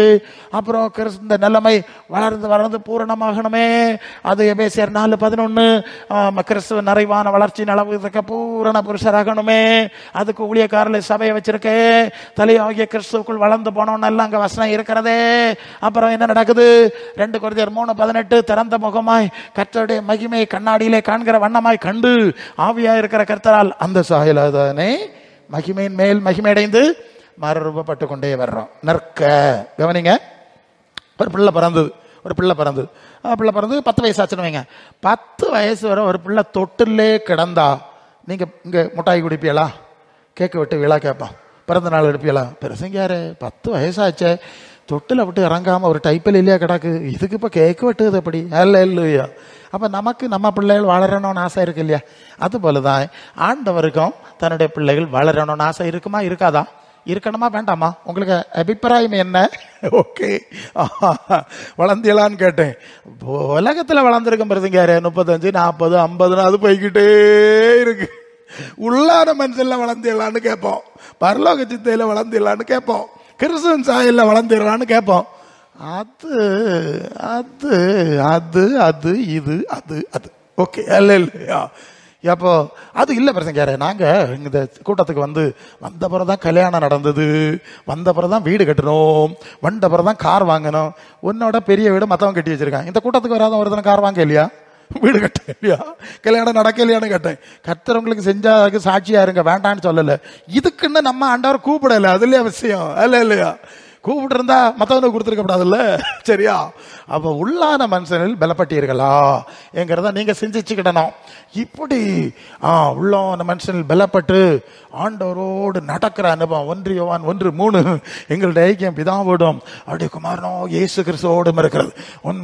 அப்புறம் கிறிஸ்து இந்த நிலைமை வளர்ந்து வளர்ந்து பூரணமாகணுமே. அது எபேசியர் 4:11. கிறிஸ்துவ நிறைவான வளர்ச்சி அளவுக்கு பூரண புருஷராகணுமே. அதுக்கு ஊழியக்காரர்களை சபையை வச்சிருக்கே. தலையாகிய கிறிஸ்துவுக்குள் வளர்ந்து போனோம்னு எல்லாம் அங்க வசனம் இருக்கிறதே. அப்புறம் என்ன நடக்குது? 2 கொரிந்தியர் 3:18. திறந்த முகமாய் கர்த்தருடைய மகிமையை கண்ணாடியிலே காண்கிற வண்ணமாய் கண்டு ஆவியாய் இருக்கிற கர்த்தரால் அந்த சாயலாதானே மகிமையின் மேல் மகிமை அடைந்து மறுரூபப்பட்டு கொண்டே வர்றோம். நற்க கவனிங்க. ஒரு பிள்ளை பிறந்தது. பிள்ளை பிறந்து 10 வயசு ஆச்சுன்னு வைங்க. 10 வயசு வரை ஒரு பிள்ளை தொட்டிலே கிடந்தா நீங்க இங்க முட்டாய் குடிப்பீங்களா? கேட்க விட்டு விழா கேட்பான். பிறந்த நாள் எடுப்பீங்களா? பெருசுங்க யாரு 10 வயசாச்சே, தொட்டில் விட்டு இறங்காம ஒரு டைப்பில் இல்லையா கிடக்கு, இதுக்கு இப்போ கேட்க விட்டுது அப்படி அல்ல இல்லையா? அப்போ நமக்கு நம்ம பிள்ளைகள் வளரணும்னு ஆசை இருக்கு இல்லையா? அது போலதான் ஆண்டவருக்கும் தன்னுடைய பிள்ளைகள் வளரணும்னு ஆசை இருக்குமா இருக்காதா? இருக்கணுமா வேண்டாமா? உங்களுக்கு அபிப்பிராயம் என்ன? ஓகே, வளர்ந்தீங்களான்னு கேட்டேன். உலகத்தில் வளர்ந்துருக்கும் பிறதுங்க 35, 40, 50 அது போய்கிட்டே இருக்கு. உள்ளான மனுஷன்ல வளர்ந்தீங்களான்னு கேட்போம், பரலோக சித்தையில வளர்ந்தீங்களான்னு கேட்போம், கிறிஸ்துவின் சாயல்ல வளர்ந்தீங்களான்னு கேட்போம். அது அது அது அது இது அது அது ஓகே அல்ல இல்லையா? அப்போ அது இல்லை பிரச்சனை. நாங்கள் இந்த கூட்டத்துக்கு வந்த பிறகு தான் கல்யாணம் நடந்தது, வந்த பிறகு தான் வீடு கட்டணும், வந்த பிறகு தான் கார் வாங்கணும். உன்னோட பெரிய வீடு மற்றவங்க கட்டி வச்சிருக்கான். இந்த கூட்டத்துக்கு வராத ஒருத்தனை கார் வாங்க இல்லையா, வீடு கட்ட இல்லையா, கல்யாணம் நடக்க இல்லையான்னு கேட்டேன். கர்த்தரவங்களுக்கு செஞ்சாக்கு சாட்சியா இருங்க, வேண்டான்னு சொல்லலை. இதுக்குன்னு நம்ம ஆண்டவர் கூப்பிடலை, அதுலயே விஷயம் அல்ல இல்லையா? கூப்பிட்டு இருந்தா மற்றவனுக்கு கொடுத்துருக்க கூடாதுல்ல, சரியா? அப்போ உள்ளான மனுஷனில் பலப்பட்டீர்களா என்கிறத நீங்க சிந்திச்சுக்கிடணும். இப்படி உள்ளான மனுஷனில் பலப்பட்டு ஆண்டவரோடு நடக்கிற அனுபவம் 1 யோவான் 1:3 எங்களுடைய ஐக்கியம் பிதாவோடும் அவருடைய குமாரனோ இயேசு கிறிஸ்துவோடும் இருக்கிறது.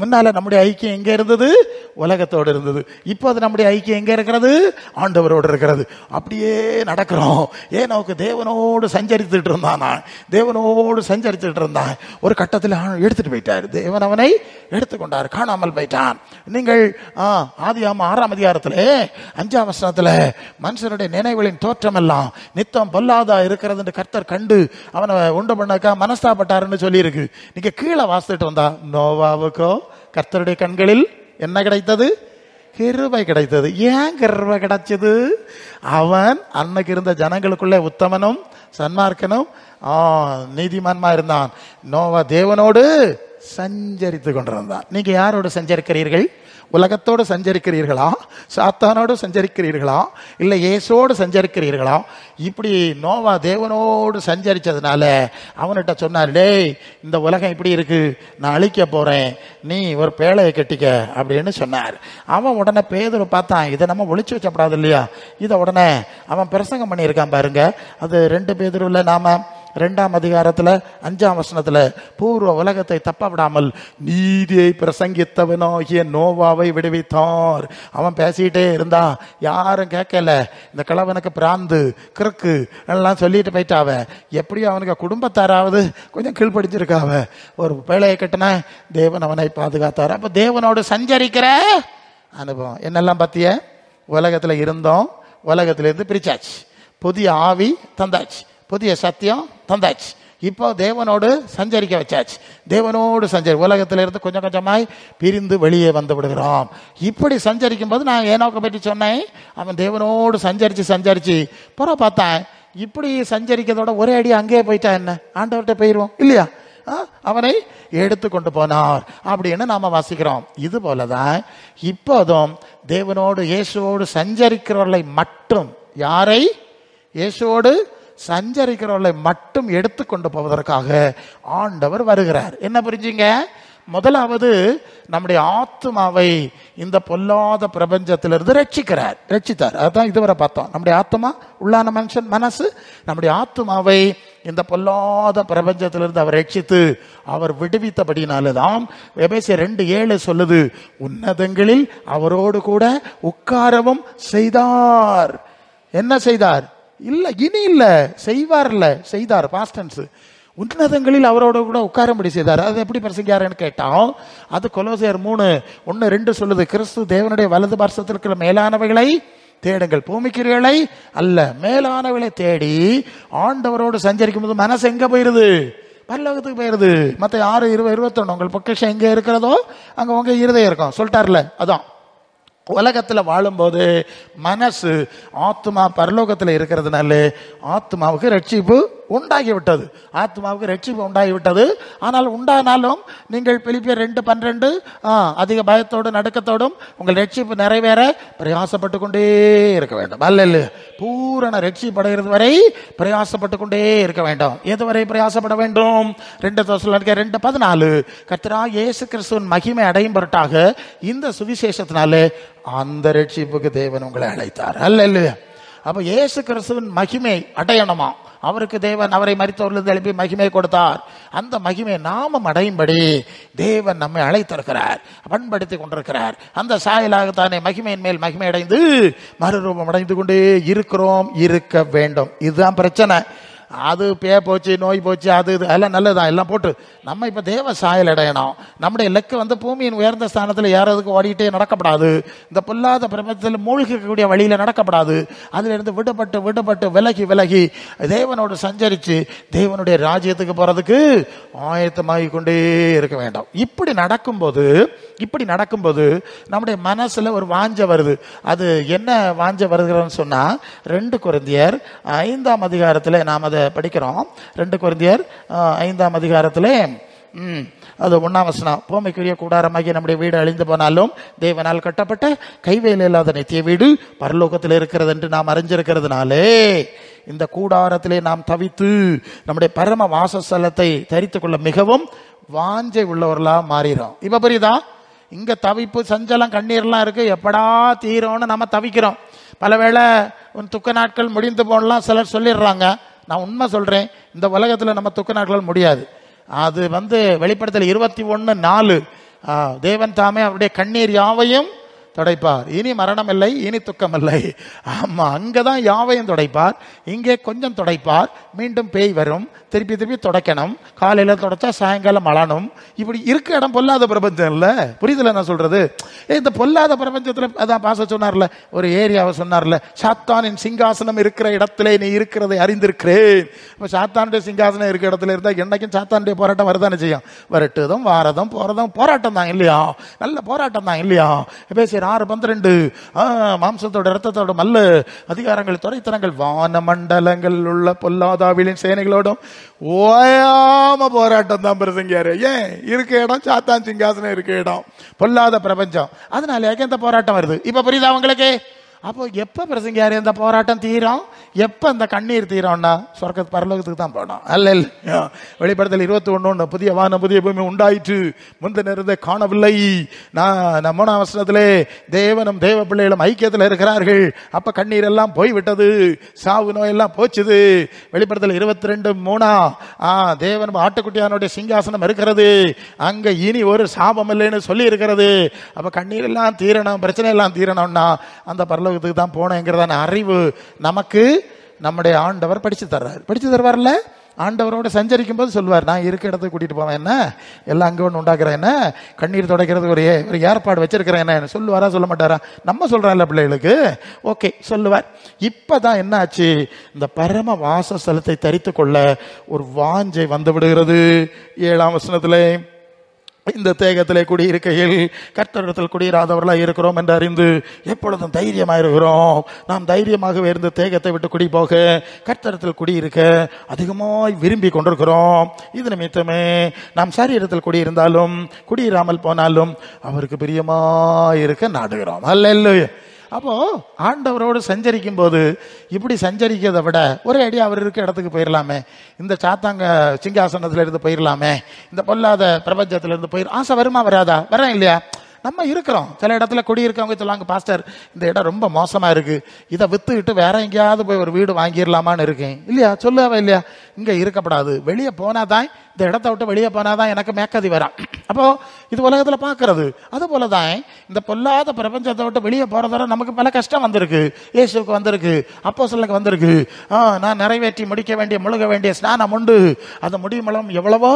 முன்னால நம்முடைய ஐக்கியம் எங்க இருந்தது? உலகத்தோடு இருந்தது. இப்போது நம்முடைய ஐக்கியம் எங்க இருக்கிறது? ஆண்டவரோடு இருக்கிறது. அப்படியே நடக்கிறோம். ஏனோக்கு தேவனோடு சஞ்சரித்துட்டு இருந்தான். தேவனோடு சஞ்சரித்துட்டு இருந்தான். ஒரு கட்டத்தில் எடுத்துட்டு போயிட்டார். தேவன் அவனை எடுத்துக்கொண்டார், காணாமல் போயிட்டான். நீங்கள் ஆதியாகமம் 6ஆம் அதிகாரத்திலே 5ஆம் வசனத்துல மனுஷனுடைய நினைவுகளின் தோற்றம் எல்லாம் நித்தம் பொல்லாதா இருக்கிறது என்று கர்த்தர் கண்டு அவனை உண்டு பண்ணக்கா மனஸ்தாப்பட்டாருன்னு சொல்லி இருக்கு. நீங்க கீழே வாசிட்டு வந்தா, நோவாவுக்கோ கர்த்தருடைய கண்களில் என்ன கிடைத்தது? கிருபை கிடைத்தது. ஏன் கிருபை கிடைச்சது? அவன் அன்னைக்கு இருந்த ஜனங்களுக்குள்ளே உத்தமனும் சன்மார்க்கனும் நீதிமான்மா இருந்தான். நோவா தேவனோடு சஞ்சரித்து கொண்டிருந்தான். நீங்க யாரோடு சஞ்சரிக்கிறீர்கள்? உலகத்தோடு சஞ்சரிக்கிறீர்களா? சாத்தானோடு சஞ்சரிக்கிறீர்களா? இல்லை இயேசுவோடு சஞ்சரிக்கிறீர்களா? இப்படி நோவா தேவனோடு சஞ்சரிச்சதுனால அவன்கிட்ட சொன்னார், டேய் இந்த உலகம் இப்படி இருக்கு, நான் அழிக்க போறேன், நீ ஒரு பேழையை கட்டிக்க அப்படின்னு சொன்னார். அவன் உடனே பேதுரு பார்த்தான், இதை நம்ம ஒளிச்சு வச்சப்படாது இல்லையா? இதை உடனே அவன் பிரசங்கம் பண்ணியிருக்கான் பாருங்க. அது 2 பேதுருல நாம 2ஆம் அதிகாரத்துல 5ஆம் வசனத்துல, பூர்வ உலகத்தை தப்ப விடாமல் நீதியை பிரசங்கித்தவனாகிய நோவாவை விடுவித்தார். அவன் பேசிட்டே இருந்தான், யாரும் கேட்கல. இந்த கிழவனுக்கு பிராந்து கிறுக்கு எல்லாம் சொல்லிட்டு போயிட்டாவ. எப்படியும் அவனுக்கு குடும்பத்தாராவது கொஞ்சம் கீழ்படிச்சிருக்காவ. ஒரு பேழையை கட்டின தேவன் அவனை பாதுகாத்தார். அப்ப தேவனோடு சஞ்சரிக்கிற அனுபவம் என்னெல்லாம் பத்திய உலகத்துல இருந்தோம், உலகத்திலிருந்து பிரிச்சாச்சு, புதிய ஆவி தந்தாச்சு, புதிய சத்தியம் தந்தாச்சு, இப்போ தேவனோடு சஞ்சரிக்க வச்சாச்சு. தேவனோடு உலகத்திலிருந்து கொஞ்சம் கொஞ்சமாய் பிரிந்து வெளியே வந்து விடுகிறோம். இப்படி சஞ்சரிக்கும் போது நான் ஏனோக்க பற்றி சொன்னேன். அவன் தேவனோடு சஞ்சரிச்சு புற பார்த்தான். இப்படி சஞ்சரிக்கிறதோட ஒரே அடி அங்கேயே போயிட்டா என்ன, ஆண்டவர்கிட்ட போயிடுவோம் இல்லையா? அவனை எடுத்து கொண்டு போனார் அப்படின்னு நாம வாசிக்கிறோம். இது போலதான் இப்போதும் தேவனோடு இயேசுவோடு சஞ்சரிக்கிறவர்களை மட்டும், யாரை? இயேசுவோடு சஞ்சரிக்கிறவர்களை மட்டும் எடுத்துக்கொண்டு போவதற்காக ஆண்டவர் வருகிறார். என்ன புரிஞ்சுங்க? முதலாவது நம்முடைய ஆத்மாவை இந்த பொல்லாத பிரபஞ்சத்திலிருந்து ரட்சித்தார். அதுதான் இதுவரை பார்த்தோம். நம்முடைய ஆத்மா, உள்ளான மனுஷன் மனசு, நம்முடைய ஆத்மாவை இந்த பொல்லாத பிரபஞ்சத்திலிருந்து அவர் ரட்சித்து அவர் விடுவித்தபடினால்தான் எபேசியர் 2:7 சொல்லுது, உன்னதங்களில் அவரோடு கூட உட்காரவும் செய்தார். என்ன செய்தார்? இல்ல, இனி இல்ல, செய்வார்ல, செய்தார், பாஸ்ட் டென்ஸ். உன்னதங்களில் அவரோட கூட உட்காரும்படி செய்தார். அது எப்படி பிரசங்கியாருன்னு கேட்டால், அது கொலோசியர் 3:1-2 சொல்லுது, கிறிஸ்து தேவனுடைய வலது பார்சத்தில் இருக்கிற மேலானவைகளை தேடுங்கள், பூமிக்கிறீர்களை அல்ல, மேலானவைகளை தேடி ஆண்டவரோடு சஞ்சரிக்கும் போது மனசு எங்க போயிருது? பரலோகத்துக்கு போயிருது. மற்ற 6:20-21 உங்கள் பொக்கிஷம் எங்கே இருக்கிறதோ அங்கே உங்க இருதயம் இருக்கும் சொல்லிட்டார்ல. அதான் உலகத்தில் வாழும்போது மனசு ஆத்மா பரலோகத்தில் இருக்கிறதுனால ஆத்மாவுக்கு ரட்சிப்பு உண்டாகிவிட்டது. ஆத்மாவுக்கு ரட்சிப்பு உண்டாகிவிட்டது. ஆனால் உண்டானாலும் நீங்கள் பிலிப்பியர் 2:12 அதிக பயத்தோடும் நடுக்கத்தோடும் உங்கள் ரட்சிப்பு நிறைவேற பிரயாசப்பட்டு கொண்டே இருக்க வேண்டும். அல்ல, பூரண ரட்சிப்பு அடைகிறது வரை பிரயாசப்பட்டு கொண்டே இருக்க வேண்டும். எதுவரை பிரயாசப்பட வேண்டும்? 2 தெசலோனிக்கேயர் 2:14 கர்த்தராகிய இயேசு கிறிஸ்துவின் மகிமை அடையும் பொருட்டாக இந்த சுவிசேஷத்தினாலே அந்த ரட்சிப்புக்கு தேவன் உங்களை அழைத்தார். அல்ல, அப்ப இயேசு கிறிஸ்துவின் மகிமை அடையணுமா? அவருக்கு தேவன் அவரை மரித்தோரிலிருந்து எழுப்பி மகிமை கொடுத்தார். அந்த மகிமை நாமும் அடையும்படி தேவன் நம்மை அழைத்திருக்கிறார், பண்படுத்தி கொண்டிருக்கிறார். அந்த சாயலாகத்தானே மகிமையின் மேல் மகிமை அடைந்து மறுரூபம் அடைந்து கொண்டே இருக்கிறோம், இருக்க வேண்டும். இதுதான் பிரச்சனை. அது போச்சு, நோய் போச்சு, அது இது எல்லாம் நல்லதான், எல்லாம் போட்டு நம்ம இப்போ தேவ சாயல் அடையணும். நம்முடைய லெக்கு வந்து பூமியின் உயர்ந்த ஸ்தானத்தில் ஏறதுக்கு ஓடிட்டே நடக்கப்படாது. இந்த பொல்லாத பிரபஞ்சத்தில் மூழ்கக்கூடிய வழியில் நடக்கப்படாது. அதிலிருந்து விடுபட்டு விடுபட்டு விலகி விலகி தேவனோடு சஞ்சரித்து தேவனுடைய ராஜ்யத்துக்கு போகிறதுக்கு ஆயத்தமாகி கொண்டே இருக்க வேண்டும். இப்படி நடக்கும்போது நம்முடைய மனசில் ஒரு வாஞ்ச வருது. அது என்ன வாஞ்ச வருகிறன்னு சொன்னால் 2 கொரிந்தியர் 5ஆம் அதிகாரத்தில் நாம் அதை படிக்கிறோம். 2 கொரிந்தியர் 5ஆம் அதிகாரத்தில் அது 1ஆம் வசனம், பூமிக்குரிய கூடாரமாகிய நம்முடைய வீடு அழிந்து போனாலும் தேவனால் கட்டப்பட்ட கைவேலை இல்லாத நித்திய வீடு பரலோகத்தில் இருக்கிறது என்று நாம் அறிஞ்சிருக்கிறதுனாலே இந்த கூடாரத்திலே நாம் தவித்து நம்முடைய பரம வாசஸ்தலத்தை தரித்துக் கொள்ள மிகவும் வாஞ்சை உள்ளவர்களா மாறிடும். இப்ப புரியுதா? இங்க தவிப்பு, சஞ்சலம், கண்ணீர்லாம் இருக்கு. எப்படா தீரோன்னு நம்ம தவிக்கிறோம். பலவேளை துக்க நாட்கள் முடிந்து போனலாம் சிலர் சொல்லிடுறாங்க. நான் உண்மை சொல்றேன், இந்த உலகத்துல நம்ம துக்க நாட்கள் முடியாது. அது வெளிப்படுத்தல் 21:4 தேவன் தாமே அவருடைய கண்ணீர் யாவையும் துடைப்பார். இனி மரணம் இல்லை, இனி துக்கம் இல்லை. ஆமா, அங்கதான் யாவையும் துடைப்பார், இங்கே கொஞ்சம் துடைப்பார். மீண்டும் பேய் வரும், திருப்பி திருப்பி துடைக்கணும். காலையில துடைச்சா சாயங்காலம் அழணும். இப்படி இருக்க இடம் பொல்லாத பிரபஞ்சம் இல்ல. புரியுதுல நான் சொல்றது? இந்த பொல்லாத பிரபஞ்சத்துல அதான் பாச சொன்னார்ல, ஒரு ஏரியாவை சொன்னார்ல, சாத்தானின் சிங்காசனம் இருக்கிற இடத்துல நீ இருக்கிறதை அறிந்திருக்கிறேன். இப்ப சாத்தானுடைய சிங்காசனம் இருக்கிற இடத்துல இருந்தா என்னைக்கும் சாத்தானுடைய போராட்டம் வரதானே செய்யும். வரட்டுதும் வாரதும் போறதும் போராட்டம் தான் இல்லையா? நல்ல போராட்டம் தான் இல்லையா? பேசி 6:12 மாம்சத்தோட இரத்தத்தோடும் அல்ல, அதிகாரங்கள் துறைத்தனங்கள் வான மண்டலங்கள் உள்ள பொல்லாதாவிலின் சேனைகளோடும் ஓயாம போராட்டம் தான் பிரசங்கியாரு. ஏன்? இருக்க இடம் சாத்தான் சிங்காசனம் இருக்க இடம் பொல்லாத பிரபஞ்சம். அதனால இந்த போராட்டம் வருது. இப்ப புரியுதா உங்களுக்கு? அப்போ எப்ப பிரசங்கியாரு இந்த போராட்டம் தீரும்? எப்ப இந்த கண்ணீர் தீரும்னா சொர்க்க பரலோகத்துக்கு தான் போனோம். அல்ல, வெளிப்படுத்தல் 21:1 புதிய வானம் புதிய பூமி உண்டாயிற்று, முந்தின இருந்த காணவில்லை. நான் 3ஆம் வசனத்திலே தேவனும் தேவ பிள்ளைகளும் ஐக்கியத்தில் இருக்கிறார்கள். அப்ப கண்ணீர் எல்லாம் போய்விட்டது, சாவு நோய் எல்லாம் போச்சுது. வெளிப்படுத்தல் 22:3 தேவனும் ஆட்டுக்குட்டியானுடைய சிங்காசனம் இருக்கிறது, அங்க இனி ஒரு சாபம் இல்லைன்னு சொல்லி இருக்கிறது. அப்ப கண்ணீர் எல்லாம் தீரணும், பிரச்சனை எல்லாம் தீரணும்னா அந்த பரலோகத்துக்கு தான் போனேங்கிறதான அறிவு நமக்கு நம்முடைய ஆண்டவர் படிச்சு தருவார்ல. ஆண்டவரோட சஞ்சரிக்கும் போது சொல்லுவார், நான் இருக்க இடத்துக்கு கூட்டிட்டு போவேன், என்ன எல்லாம் அங்கே ஒன்று உண்டாக்குறேன், என்ன கண்ணீர் துடைக்கிறதுக்கு ஒரு ஏற்பாடு வச்சிருக்கிறேன், என்ன சொல்லுவாரா சொல்ல மாட்டாரா? நம்ம சொல்றோம்ல பிள்ளைகளுக்கு, ஓகே சொல்லுவார். இப்பதான் என்ன ஆச்சு? இந்த பரம வாசஸ்தலத்தை தரித்து கொள்ள ஒரு வாஞ்சை வந்து விடுகிறது. 7ஆம் வசனத்திலே இந்த தேகத்திலே குடியிருக்கையில் கர்த்தரிடத்தில் குடியிராதவர்களாக இருக்கிறோம் என்று அறிந்து எப்பொழுதும் தைரியமாக இருக்கிறோம். நாம் தைரியமாகவே இருந்து தேகத்தை விட்டு குடி போக கர்த்தரிடத்தில் குடியிருக்க அதிகமாய் விரும்பி கொண்டிருக்கிறோம். இது நிமித்தமே நாம் சரீரத்தில் குடியிருந்தாலும் குடியிராமல் போனாலும் அவருக்கு பிரியமாய் இருக்க நாடுகிறோம். அல்லேலூயா. அப்போ ஆண்டவரோடு சஞ்சரிக்கும் போது இப்படி சஞ்சரிக்கிறதை விட ஒரே அடி அவர் இருக்க இடத்துக்கு போயிடலாமே, இந்த சாத்தாங்க சிங்காசனத்துல இருந்து போயிடலாமே, இந்த பொல்லாத பிரபஞ்சத்துல இருந்து ஆசை வருமா வராதா? வரேன் இல்லையா? நம்ம இருக்கிறோம். சில இடத்துல குடியிருக்கவங்க சொல்லுவாங்க, பாஸ்டர் இந்த இடம் ரொம்ப மோசமா இருக்கு, இதை வித்துக்கிட்டு வேற எங்கேயாவது போய் ஒரு வீடு வாங்கிடலாமான்னு இருக்கேன். இல்லையா? சொல்லுவா இல்லையா? இங்க இருக்கப்படாது, வெளியே போனாதான், இந்த இடத்த விட்டு வெளியே போனாதான் எனக்கு மேக்கதி வரான். அப்போ இது உலகத்துல பாக்குறது. அது போலதான் இந்த பொல்லாத பிரபஞ்சத்தை விட்டு வெளியே போறதால நமக்கு பல கஷ்டம் வந்திருக்கு. இயேசுக்கு வந்திருக்கு, அப்போஸ்தலனுக்கு வந்திருக்கு. நான் நிறைவேற்றி முடிக்க வேண்டிய முழுக வேண்டிய ஸ்நானம் உண்டு, அது முடியும் எவ்வளவோ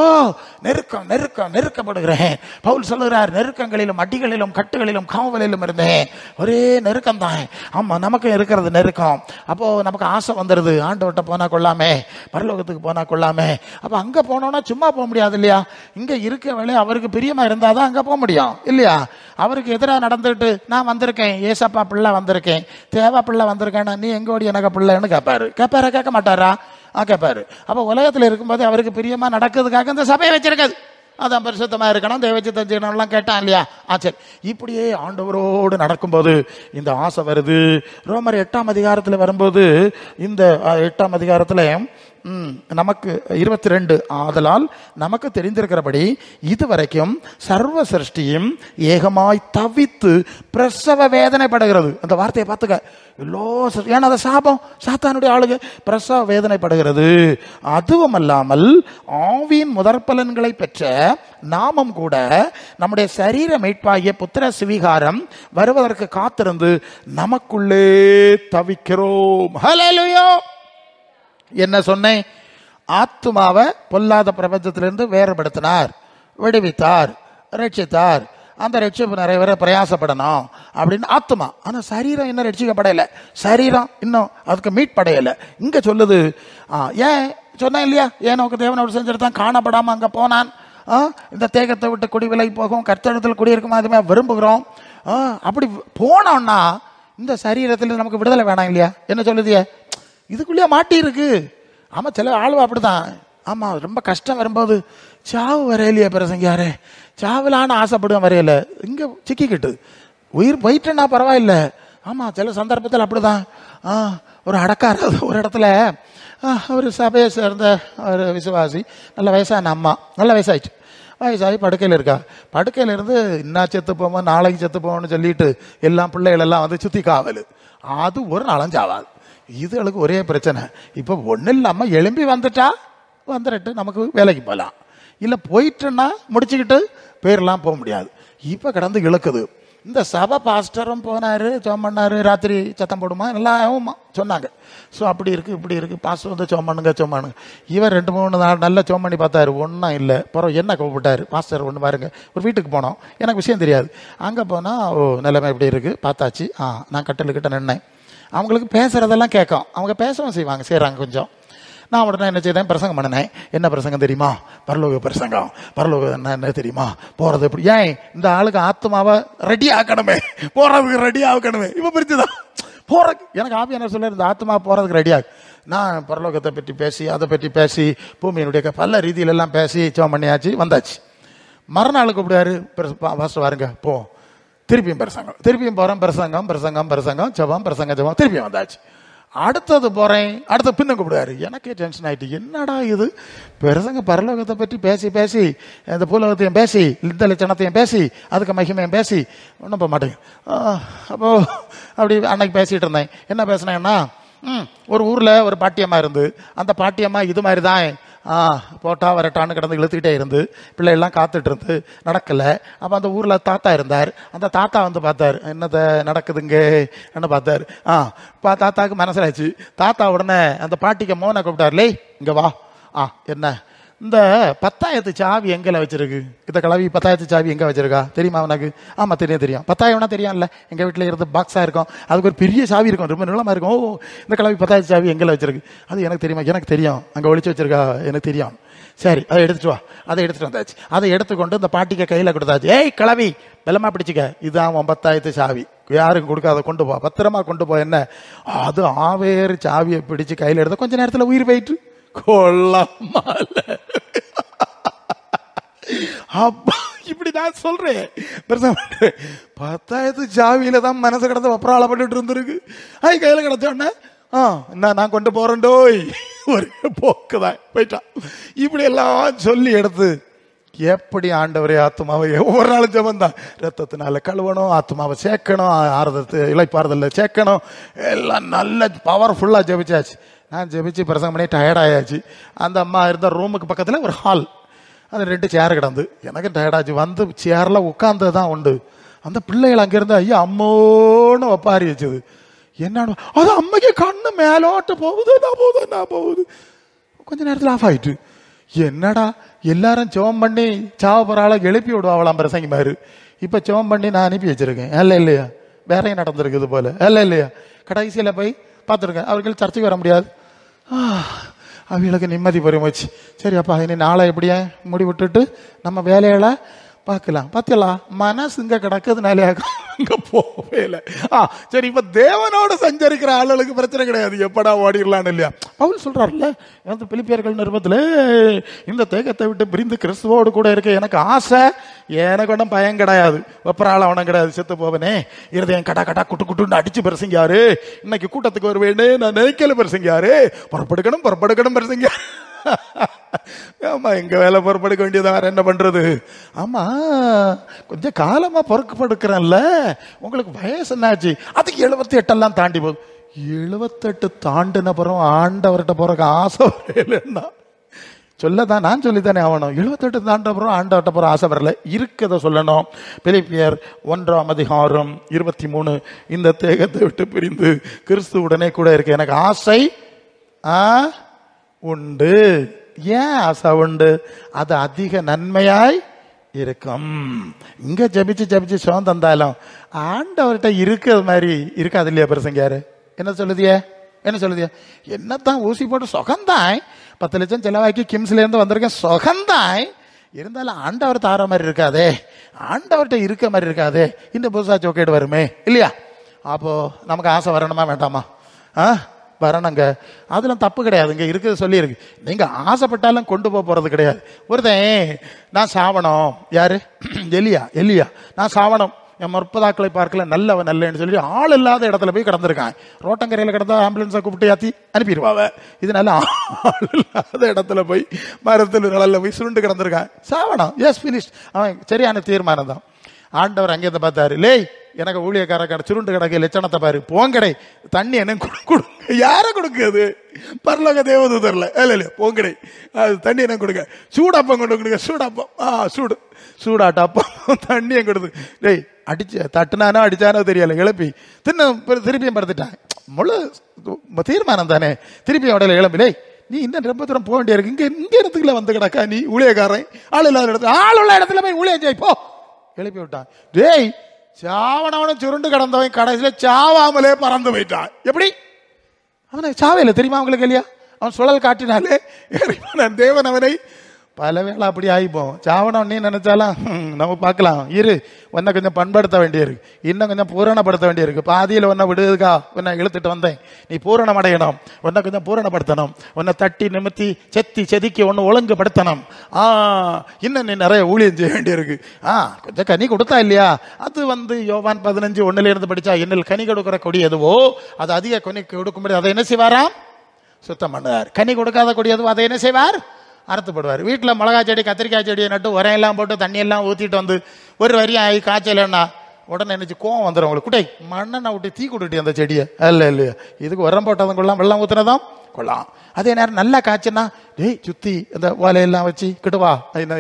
நெருக்கப்படுகிறேன். பவுல் சொல்லுகிறார், நெருக்கங்களிலும் அடிகளிலும் கட்டுகளிலும் காவலிலும் இருந்தேன். ஒரே நெருக்கம் தான். ஆமா, நமக்கு இருக்கிறது நெருக்கம். அப்போ நமக்கு ஆசை வந்துடுது, ஆண்டவர்கிட்ட போனா கொள்ளாமே, பரலோகத்துக்கு போனா கொள்ளாமே. அப்ப அங்க போனோம்னா சும்மா போக முடியாது இல்லையா? இங்க இருக்க வேலை அவருக்கு பிரியமா இருந்தாதான் அங்க போக முடியும் இல்லையா? அவருக்கு எதிராக நடந்துட்டு நான் வந்திருக்கேன், ஏசப்பா பிள்ளை வந்திருக்கேன், தேவா பிள்ளை வந்திருக்கேன்னா நீ எங்க ஓடி எனக்கு பிள்ளைன்னு கேட்பாரு. கேட்க மாட்டாரா? கேட்பாரு. அப்ப உலகத்துல இருக்கும்போது அவருக்கு பிரியமா நடக்கிறதுக்காக இந்த சபையை வச்சிருக்காது. அதான் பரிசுத்தமா இருக்கணும், தேவச்சித்தம் செய்யணும்லாம் கேட்டான் இல்லையா? சரி. இப்படியே ஆண்டவரோடு நடக்கும்போது இந்த ஆசை வருது. ரோமர் 8ஆம் அதிகாரத்தில் வரும்போது இந்த 8ஆம் அதிகாரத்தில் நமக்கு 22, ஆதலால் நமக்கு தெரிந்திருக்கிறபடி இதுவரைக்கும் சர்வ சிருஷ்டியும் ஏகமாய் தவித்து பிரசவ வேதனைப்படுகிறது. அந்த வார்த்தையை பார்த்துக்க. ஏன்னா அதை சாபம், சாத்தானுடைய ஆளுக. பிரசவ வேதனைப்படுகிறது. அதுவும் அல்லாமல் ஆவியின் முதற்பலன்களை பெற்ற நாமும் கூட நம்முடைய சரீர மீட்பாகிய புத்திர சுவிகாரம் வருவதற்கு காத்திருந்து நமக்குள்ளே தவிக்கிறோம். ஹல்லேலூயா. என்ன சொன்னேன்? ஆத்துமாவை பொல்லாத பிரபஞ்சத்திலிருந்து வேறுபடுத்தினார், விடுவித்தார், ரட்சித்தார். அந்த ரட்சிப்பு நிறைவேற பிரயாசப்படணும் அப்படின்னு ஆத்துமா. ஆனா சரீரம் இன்னும் ரட்சிக்கப்படையில, சரீரம் இன்னும் அதுக்கு மீட்படையலை. இங்க சொல்லுது. ஏன் சொன்னேன் இல்லையா? ஏன் நோக்கு தேவனோடு செஞ்சிருந்தான், காணப்படாம அங்க போனான். இந்த தேகத்தை விட்டு குடி விலகி போகும், கர்த்தரிடத்தில் குடியிருக்கும் அதுமே விரும்புகிறோம். அப்படி போனோம்னா இந்த சரீரத்தில் நமக்கு விடுதலை வேணாம் இல்லையா? என்ன சொல்லுதிய? இதுக்குள்ளேயே மாட்டி இருக்கு. ஆமா, சில ஆளுவா அப்படிதான். ஆமா, ரொம்ப கஷ்டம் வரும்போது சாவு வரையிலையே பிரசங்கியாரே, சாவிலான ஆசைப்படுவேன் வரையில, இங்க சிக்கிக்கிட்டு உயிர் போயிட்டுன்னா பரவாயில்ல. ஆமா, சில சந்தர்ப்பத்தில் அப்படிதான். ஒரு அடக்கார ஒரு இடத்துல ஒரு சபையை சேர்ந்த ஒரு விசுவாசி, நல்ல வயசான அம்மா, நல்ல வயசாயிடுச்சு, வயசாகி படுக்கையில் இருக்கா. படுக்கையில இருந்து இன்னா செத்து போவோம், நாளைக்கு செத்து போவோம்னு சொல்லிட்டு எல்லாம் பிள்ளைகள் எல்லாம் வந்து சுத்தி காவல். அது ஒரு நாளஞ்சாவாது. இதுகளுக்கு ஒரே பிரச்சனை. இப்போ ஒன்றும் இல்லாமல் எழும்பி வந்துட்டு நமக்கு வேலைக்கு போகலாம், இல்லை போயிட்டுன்னா முடிச்சுக்கிட்டு பேரெல்லாம் போக முடியாது. இப்போ கிடந்து இழுக்குது. இந்த சபை பாஸ்டரும் போனார், சோம் பண்ணார், ராத்திரி சத்தம் போடுமா எல்லாம் சொன்னாங்க. ஸோ அப்படி இருக்குது இப்படி இருக்குது, பாஸ்டர் வந்து சோம் பண்ணுங்க. இவர் 2-3 நாள் நல்லா சோம் பண்ணி பார்த்தாரு, ஒன்றும் இல்லை. பிறகு என்ன கூப்பிட்டாரு, பாஸ்டர் ஒன்று பாருங்க, ஒரு வீட்டுக்கு போனோம், எனக்கு விஷயம் தெரியாது. அங்கே போனால் நிலைமை எப்படி இருக்குது பார்த்தாச்சு. நான் கட்டலுக்கிட்ட நின்னேன். அவங்களுக்கு பேசுறதெல்லாம் கேட்கும், அவங்க பேசவும் செய்கிறாங்க கொஞ்சம். நான் உடனே என்ன செய்தேன், பிரசங்கம் பண்ணினேன். என்ன பிரசங்கம் தெரியுமா? பரலோக பிரசங்கம். பரலோகம் என்ன தெரியுமா? போறது எப்படி? ஏன் இந்த ஆளுக்கு ஆத்மாவை ரெடி ஆக்கணுமே, போறதுக்கு ரெடி ஆக்கணுமே. இப்ப பிரிச்சுதான் போற. எனக்கு ஆவியானவர் சொல்ல, இந்த ஆத்மா போறதுக்கு ரெடி ஆகு. நான் பரலோகத்தை பற்றி பேசி, அதை பற்றி பேசி, பூமியினுடைய பல ரீதியில எல்லாம் பேசி சோம் பண்ணியாச்சு, வந்தாச்சு. மறுநாள் கூப்பிடுவாரு, ஃபர்ஸ்ட் வாருங்க போ. திருப்பியும் பிரசங்கம், திருப்பியும் போறேன், பிரசங்கம் ஜெபம், பிரசங்கம், திருப்பியும் வந்தாச்சு. அடுத்தது போறேன், அடுத்த பின்ன கூப்பிடுவாரு. எனக்கே டென்ஷன் ஆயிட்டு, என்னடா இது பிரசங்க, பரலோகத்தை பற்றி பேசி இந்த பூலோகத்தையும் பேசி, இந்த லட்சணத்தையும் பேசி, அதுக்கு மகிமையும் பேசி ஒன்றும் போக மாட்டேங்க. அப்போ அப்படி அன்னைக்கு பேசிட்டு இருந்தேன். என்ன பேசினேன்னா, ஒரு ஊர்ல ஒரு பாட்டியம்மா இருந்து, அந்த பாட்டியம்மா இது மாதிரி தான் போட்டா வரட்டான்னு கிடந்து இழுத்துக்கிட்டே இருந்து பிள்ளைகள்லாம் காத்துட்டு இருந்து நடக்கல. அப்போ அந்த ஊரில் தாத்தா இருந்தார். அந்த தாத்தா வந்து பார்த்தார், என்னத்தை நடக்குதுங்க என்ன பார்த்தார். தாத்தாவுக்கு மனசிலாச்சு. தாத்தா உடனே அந்த பாட்டிக்கு மோனை கூப்பிட்டார், லே இங்கே வா. என்ன இந்த 10,000 சாவி எங்கே வச்சிருக்கு? இந்த கிளவி 10,000 சாவி எங்கே வச்சிருக்கா தெரியுமா உனக்கு? ஆமாம் தெரியும். 10,000 தெரியும்ல, எங்கள் வீட்டில் இருந்து பாக்ஸாக இருக்கும், அதுக்கு ஒரு பெரிய சாவி இருக்கும், ரொம்ப நீளமாக இருக்கும். இந்த கிளவி 10,000 சாவி எங்கே வச்சிருக்கு? அது எனக்கு தெரியுமா? எனக்கு தெரியும், அங்கே ஒழிச்சு வச்சிருக்கா, எனக்கு தெரியும். சரி, அதை எடுத்துட்டு வா. அதை எடுத்துட்டு வந்தாச்சு. அதை எடுத்துக்கொண்டு இந்த பாட்டிக்கு கையில் கொடுத்தாச்சு. ஏய் கிளவி, பலமா பிடிச்சிக்க, இதுதான் 10,000 சாவி, யாருக்கும் கொடுக்காத, கொண்டு போ, பத்திரமா கொண்டு போ. என்ன அது ஆவேறு சாவியை பிடிச்சு கையில் எடுத்த கொஞ்ச நேரத்தில் உயிர் போயிட்டு கொள்ளமால. இப்படி நான் சொல்றேன், 10,000 சாவியில தான் மனசு கிடந்து வப்பராளப்பட்டு இருந்திருக்கு. கையில கிடைச்சோடனே நான் கொண்டு போறேன்டோய், ஒரு போக்குதான் போயிட்டான். இப்படி எல்லாம் சொல்லி எடுத்து எப்படி ஆண்டவரே ஆத்மாவை ஒவ்வொரு நாளும் ஜெபம் தான். ரத்தத்தினால கழுவணும், ஆத்மாவை சேர்க்கணும், ஆறுதல் இளைப்பாறுதல் சேர்க்கணும், எல்லாம் நல்ல பவர்ஃபுல்லா ஜெபிச்சாச்சு. நான் ஜெபிச்சு பிரசங்கம் பண்ணி டயர்டாயாச்சு. அந்த அம்மா இருந்த ரூமுக்கு பக்கத்தில் ஒரு ஹால், அது 2 சேர் கிடந்து. எனக்கு டயர்டாச்சு. வந்து சேர்ல உட்கார்ந்து தான் உண்டு. அந்த பிள்ளைகள் அங்கிருந்து ஐயா அம்மோன்னு ஒப்பாரி வச்சுது. என்னன்னு அது அம்மைக்கு கண்ணு மேலோட்ட போகுது, நான் போகுது. கொஞ்ச நேரத்தில் ஆஃப் ஆயிட்டு. என்னடா எல்லாரும் ஜெபம் பண்ணி சாவ போறாள எழுப்பி விடுவாங்களாம் பிரசங்கி மாதிரி. இப்ப ஜெபம் பண்ணி நான் அனுப்பி வச்சிருக்கேன். இல்லையா வேறையும் நடந்திருக்குது போல. இல்லையா கடைசியில போய் பார்த்துருக்கேன், அவர்கள் சர்ச்சைக்கு வர முடியாது. அவங்களுக்கு நிம்மதி பெருமிச்சு. சரி அப்பா இனி நாளை எப்படியே முடி விட்டுட்டு நம்ம வேலைகளை பார்க்கலாம். பார்த்துக்கலாம், மனசு இங்க கிடக்குதுனாலே அங்க போவே இல்லை. சரி, இப்ப தேவனோட சஞ்சரிக்கிற ஆளுகளுக்கு பிரச்சனை கிடையாது, எப்படா ஓடிடலான்னு இல்லையா? பவுல் சொல்றாருல்ல பிலிப்பியர்கள் நிருபத்துல, இந்த தேகத்தை விட்டு பிரிந்து கிறிஸ்துவோடு கூட இருக்க எனக்கு ஆசை, எனக்கு ஒன்றும் பயம் கிடையாது, வெப்பரால அவனும் கிடையாது, செத்து போவனே, இருதயம் கடா கடா குட்டு குட்டுன்னு அடிச்சு பெருசிங்காரு, இன்னைக்கு கூட்டத்துக்கு வருவேன்னு நான் நினைக்கல பெருசிங்காரு, புறப்படுக்கணும் பெருசிங்க. ஆமா, எங்க வேலை பொறுப்படுக்க வேண்டியது, வேற என்ன பண்றது? ஆமா, கொஞ்சம் காலமா பொறுப்படுக்கிறேன்ல, உங்களுக்கு வயசு என்னாச்சு? அதுக்கு 78 தாண்டி போகுது. 78 தாண்டின பிறகு ஆண்டவர்கிட்ட போறக்கு ஆசை வரலன்னா சொல்லதான், நான் சொல்லித்தானே ஆகணும். 78 தாண்ட பிறகு ஆண்டவர்கிட்ட போற ஆசை வரல, இருக்கதை சொல்லணும். பிலிப்பியர் 1:23, இந்த தேகத்தை விட்டு பிரிந்து கிறிஸ்துவுடனே கூட இருக்க எனக்கு ஆசை உண்டு. ஏன் ஆசை உண்டு? அது அதிக நன்மையாய் இருக்கும். இங்க ஜபிச்சு சுகம் தந்தாலும் ஆண்டவர்கிட்ட இருக்கிறது மாதிரி இருக்காது இல்லையா? பெருசங்காரு என்ன சொல்லுதிய? என்னத்தான் ஊசி போட்டு சுகந்தாய், 10 லட்சம் செலவாக்கி கிம்ஸ்ல இருந்து வந்திருக்கேன், சுகந்தாய், இருந்தாலும் ஆண்டவர் தார மாதிரி இருக்காதே, ஆண்டவர்கிட்ட இருக்க மாதிரி இருக்காதே, இந்த புதுசா சோக்கேடு வருமே இல்லையா? அப்போ நமக்கு ஆசை வரணுமா வேண்டாமா? வரணுங்க, அதெல்லாம் தப்பு கிடையாதுங்க, இருக்குது சொல்லியிருக்கு. நீங்க ஆசைப்பட்டாலும் கொண்டு போறது கிடையாது. ஒருத்தன் நான் சாவணும், யாரு? எலியா நான் சாவணும், என் முற்பதாக்களை பார்க்கல, நல்லன்னு சொல்லி ஆள் இல்லாத இடத்துல போய் கிடந்திருக்கான். ரோட்டங்கரையில் கிடந்தா ஆம்புலன்ஸை கூப்பிட்டு ஏற்றி அனுப்பிடுவாங்க. இதனால ஆள் இல்லாத இடத்துல போய் மரத்தில் நிழல்ல போய் சுருண்டு கிடந்திருக்கான், சாவணும். S finish. அவன் சரியான தீர்மானம் தான். ஆண்டவர் அங்கேருந்து பார்த்தாரு, லேய் எனக்கு ஊழியக்கார சுருண்டு கிடக்க லட்சணத்தை பாரு, போங்கடை தண்ணி என்ன கொடுங்க. யார கொடுக்குது? பரலோக தேவதூதர்ல இல்ல, போங்கடை தண்ணி என்ன கொடுங்க, சூடாப்பம் கொண்டு கொடுங்க, சூடாப்பம் சூடாட்டாப்பம் தண்ணியை கொடுத்து, டேய் அடிச்சு தட்டுனானோ அடிச்சானோ தெரியல, எழுப்பி திருப்பியும் படுத்துட்டான். முழு தீர்மானம் தானே. திருப்பியும் உடல எழுப்பி, டேய் நீ இன்னும் ரொம்ப தூரம் போக வேண்டிய இருக்கு, இங்க இடத்துக்குள்ள வந்து கிடக்கா நீ ஊழியக்காரன், ஆள் இல்லாத இடத்துல, ஆள் உள்ள இடத்துல போய் ஊழியம் ஜெய் போ. எழுப்பி விட்டான். டேய் சாவனவனும் சுருண்டு கிடந்தவன் கடைசியில சாவாமலே பறந்து போயிட்டான். எப்படி? அவனுக்கு சாவையில தெரியுமா அவங்களுக்கு இல்லையா? அவன் சுழல் காட்டினாலே தேவன் அவனை பல வேளை அப்படி ஆகிப்போம். சாவனம் நீ நினைச்சாலும் நம்ம பார்க்கலாம், இரு உன்னை கொஞ்சம் பண்படுத்த வேண்டியிருக்கு, இன்னும் கொஞ்சம் பூரணப்படுத்த வேண்டியிருக்கு. பாதியில் உன்னை விடுதுக்கா, உன்னை இழுத்துட்டு வந்தேன், நீ பூரணம் அடையணும், உன்னை கொஞ்சம் பூரணப்படுத்தணும், உன்னை தட்டி நிமித்தி செதுக்கி ஒன்று ஒழுங்குபடுத்தணும். இன்னும் நீ நிறைய ஊழியம் செய்ய வேண்டியிருக்கு. கொஞ்சம் கனி கொடுத்தா இல்லையா? அது யோவான் 15:1 படிச்சா, என்னில் கனி கொடுக்கிற கொடி எதுவோ அது அதிக கனி கொடுக்கும்படி அதை என்ன செய்வாராம்? சுத்தம் பண்ணுவார். கனி கொடுக்காத கொடி எதுவோ அதை என்ன செய்வார்? அறுத்துப்படுவார். வீட்டில் மிளகா செடி கத்திரிக்காய் செடியை நட்டு உரையெல்லாம் போட்டு தண்ணியெல்லாம் ஊற்றிட்டு வந்து ஒரு வரியும் ஆகி காய்ச்சலன்னா உடனே நினைச்சு கோவம் வந்துடும் உங்களுக்கு. குட்டை மண்ணெண்ணை விட்டு தீ கொடுட்டி அந்த செடியை இல்லையா? இதுக்கு உரம் போட்டதும் கொள்ளலாம், வெள்ளம் ஊற்றுனதும் கொள்ளலாம். அதே நேரம் நல்லா காய்ச்சுன்னா, டேய் சுற்றி இந்த ஓலையெல்லாம் வச்சு கிட்டுவா,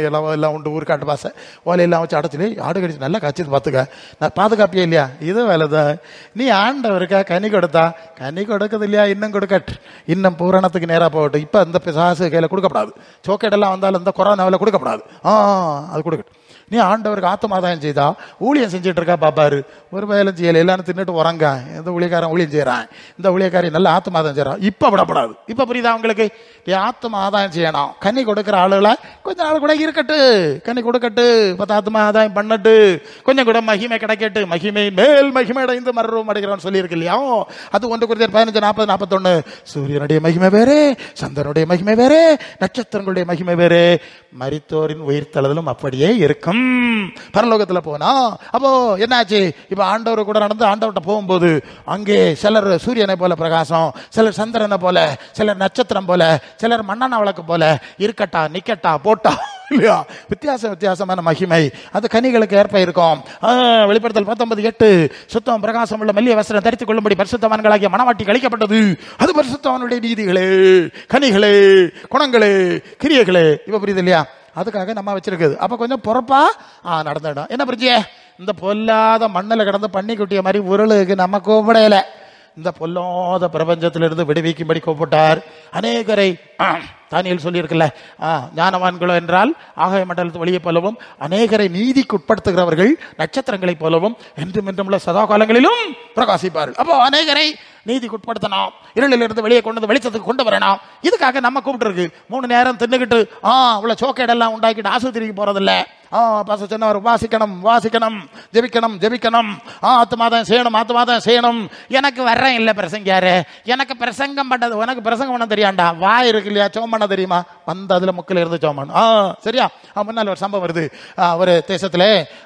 எல்லாம் உண்டு ஊருக்காட்டு பாசை, ஓலையெல்லாம் வச்சு அடைச்சிலே ஆடு கடிச்சு நல்லா காய்ச்சின்னு பார்த்துக்க, நான் பாதுகாப்பியே இல்லையா? இது வேலைதான். நீ ஆண்டவருக்கா கனி கொடுத்தா, கனி கொடுக்குது இல்லையா? இன்னும் கொடுக்கட்டு, இன்னும் பூரணத்துக்கு நேராக போகட்டும். இப்போ இந்த பிசாசு கையில் கொடுக்கப்படாது, சோக்கேடெல்லாம் வந்தாலும் இந்த கொரோனாவில் கொடுக்கப்படாது. அது கொடுக்கட்டும். நீ ஆண்டவருக்கு ஆத்மாதாயம் செய்தா, ஊழியம் செஞ்சுட்டு இருக்கா பாப்பாரு, ஒரு வேலை செய்யலை, எல்லாரும் தின்னுட்டு உறங்க, இந்த ஊழியக்காரன் ஊழியம் செய்யறான், இந்த ஊழியக்காரி நல்ல ஆத்மாதாயம் செய்யறான். இப்ப விடப்படாது. இப்ப புரியுதா உங்களுக்கு? ஆத்மா ஆதாயம் செய்யணும். கனி கொடுக்கிற ஆளுகளை கொஞ்சம் நாள் கூட இருக்கட்டு, கனி கொடுக்கட்டு, ஆத்மா ஆதாயம் பண்ணட்டு, கொஞ்சம் கூட மகிமை கிடைக்கட்டு, மகிமையின் மேல் மகிமை அடைந்து மறுரூபம் அடைகிறவன் சொல்லி இருக்கு இல்லையா? அது 1 Corinthians 15:40-41. சூரியனுடைய மகிமை வேறே, சந்திரனுடைய மகிமை வேறே, நட்சத்திரங்களுடைய மகிமை வேறே, மரித்தோரின் உயிர்த்தெழுதலும் அப்படியே இருக்கும் பரலோகத்துல போனா. அப்போ என்னாச்சு? இப்ப ஆண்டவர் கூட நடந்து ஆண்டவர்கிட்ட போகும்போது அங்கே சிலர் சூரியனை போல பிரகாசம், சிலர் சந்திரனை போல, சிலர் நட்சத்திரம் போல, சிலர் மண்ணெண்ண விளக்கு போல இருக்கட்டா நிக்கட்டா போட்டா இல்லையா? வித்தியாசமான மகிமை அது கனிகளுக்கு ஏற்ப இருக்கும். வெளிப்படுத்தல் 19:8 சுத்தம் பிரகாசம் உள்ள மெல்லிய வஸ்திரம் தரித்துக் கொள்ளும்படி பரிசுத்தவான்களாகிய மனவாட்டி கழிக்கப்பட்டது. அது பரிசுத்தவானுடைய நீதிகளே, கனிகளே, குணங்களே, கிரியைகளே. இப்ப புரியுது இல்லையா? அதுக்காக நம்ம வச்சிருக்குது. அப்ப கொஞ்சம் பொறுப்பா நடந்துடும். என்ன பிரச்சனை? இந்த பொல்லாத மண்ணில் கிடந்து பண்ணி குட்டிய மாதிரி உருளுக்கு நம்ம கூப்பிடையில, இந்த பொல்லாத பிரபஞ்சத்திலிருந்து விடுவிக்கும்படி கூப்பிட்டார். அநேகரை தானியேல் சொல்லியிருக்குல்ல, ஞானவான்களோ என்றால் ஆகாய மண்டலத்து வழியை போலவும் அநேகரை நீதிக்கு உட்படுத்துகிறவர்கள் நட்சத்திரங்களைப் போலவும் என்றும் என்றும் சதா காலங்களிலும் பிரகாசிப்பார்கள். அப்போ அநேகரை நீதிக்கு உட்படுத்தணும், இருளிலிருந்து வெளியே கொண்டு வந்து வெளிச்சத்துக்கு கொண்டு வரணும். இதுக்காக நம்ம கூப்பிட்டு இருக்கு 3 நேரம் தின்னுக்கிட்டு அவ்வளவு சோக்கேடெல்லாம் உண்டாக்கிட்டு ஆஸ்பத்திரிக்கு போறதில்ல. சொன்னவர் வாசிக்கணும் வாசிக்கணும், ஜெபிக்கணும் ஜெபிக்கணும், ஆத்மாதான் செய்யணும். எனக்கு வர்றேன் இல்லை பிரசங்கியாரு, எனக்கு பிரசங்கம் பண்ணது, உனக்கு பிரசங்கம் பண்ண தெரியாண்டா, வாய் இருக்கு இல்லையா, சோம் பண்ண தெரியுமா, வந்து அதுல முக்கில் இருந்து சோமன். சரியா? முன்னால் ஒரு சம்பவம் வருது. ஒரு தேசத்துல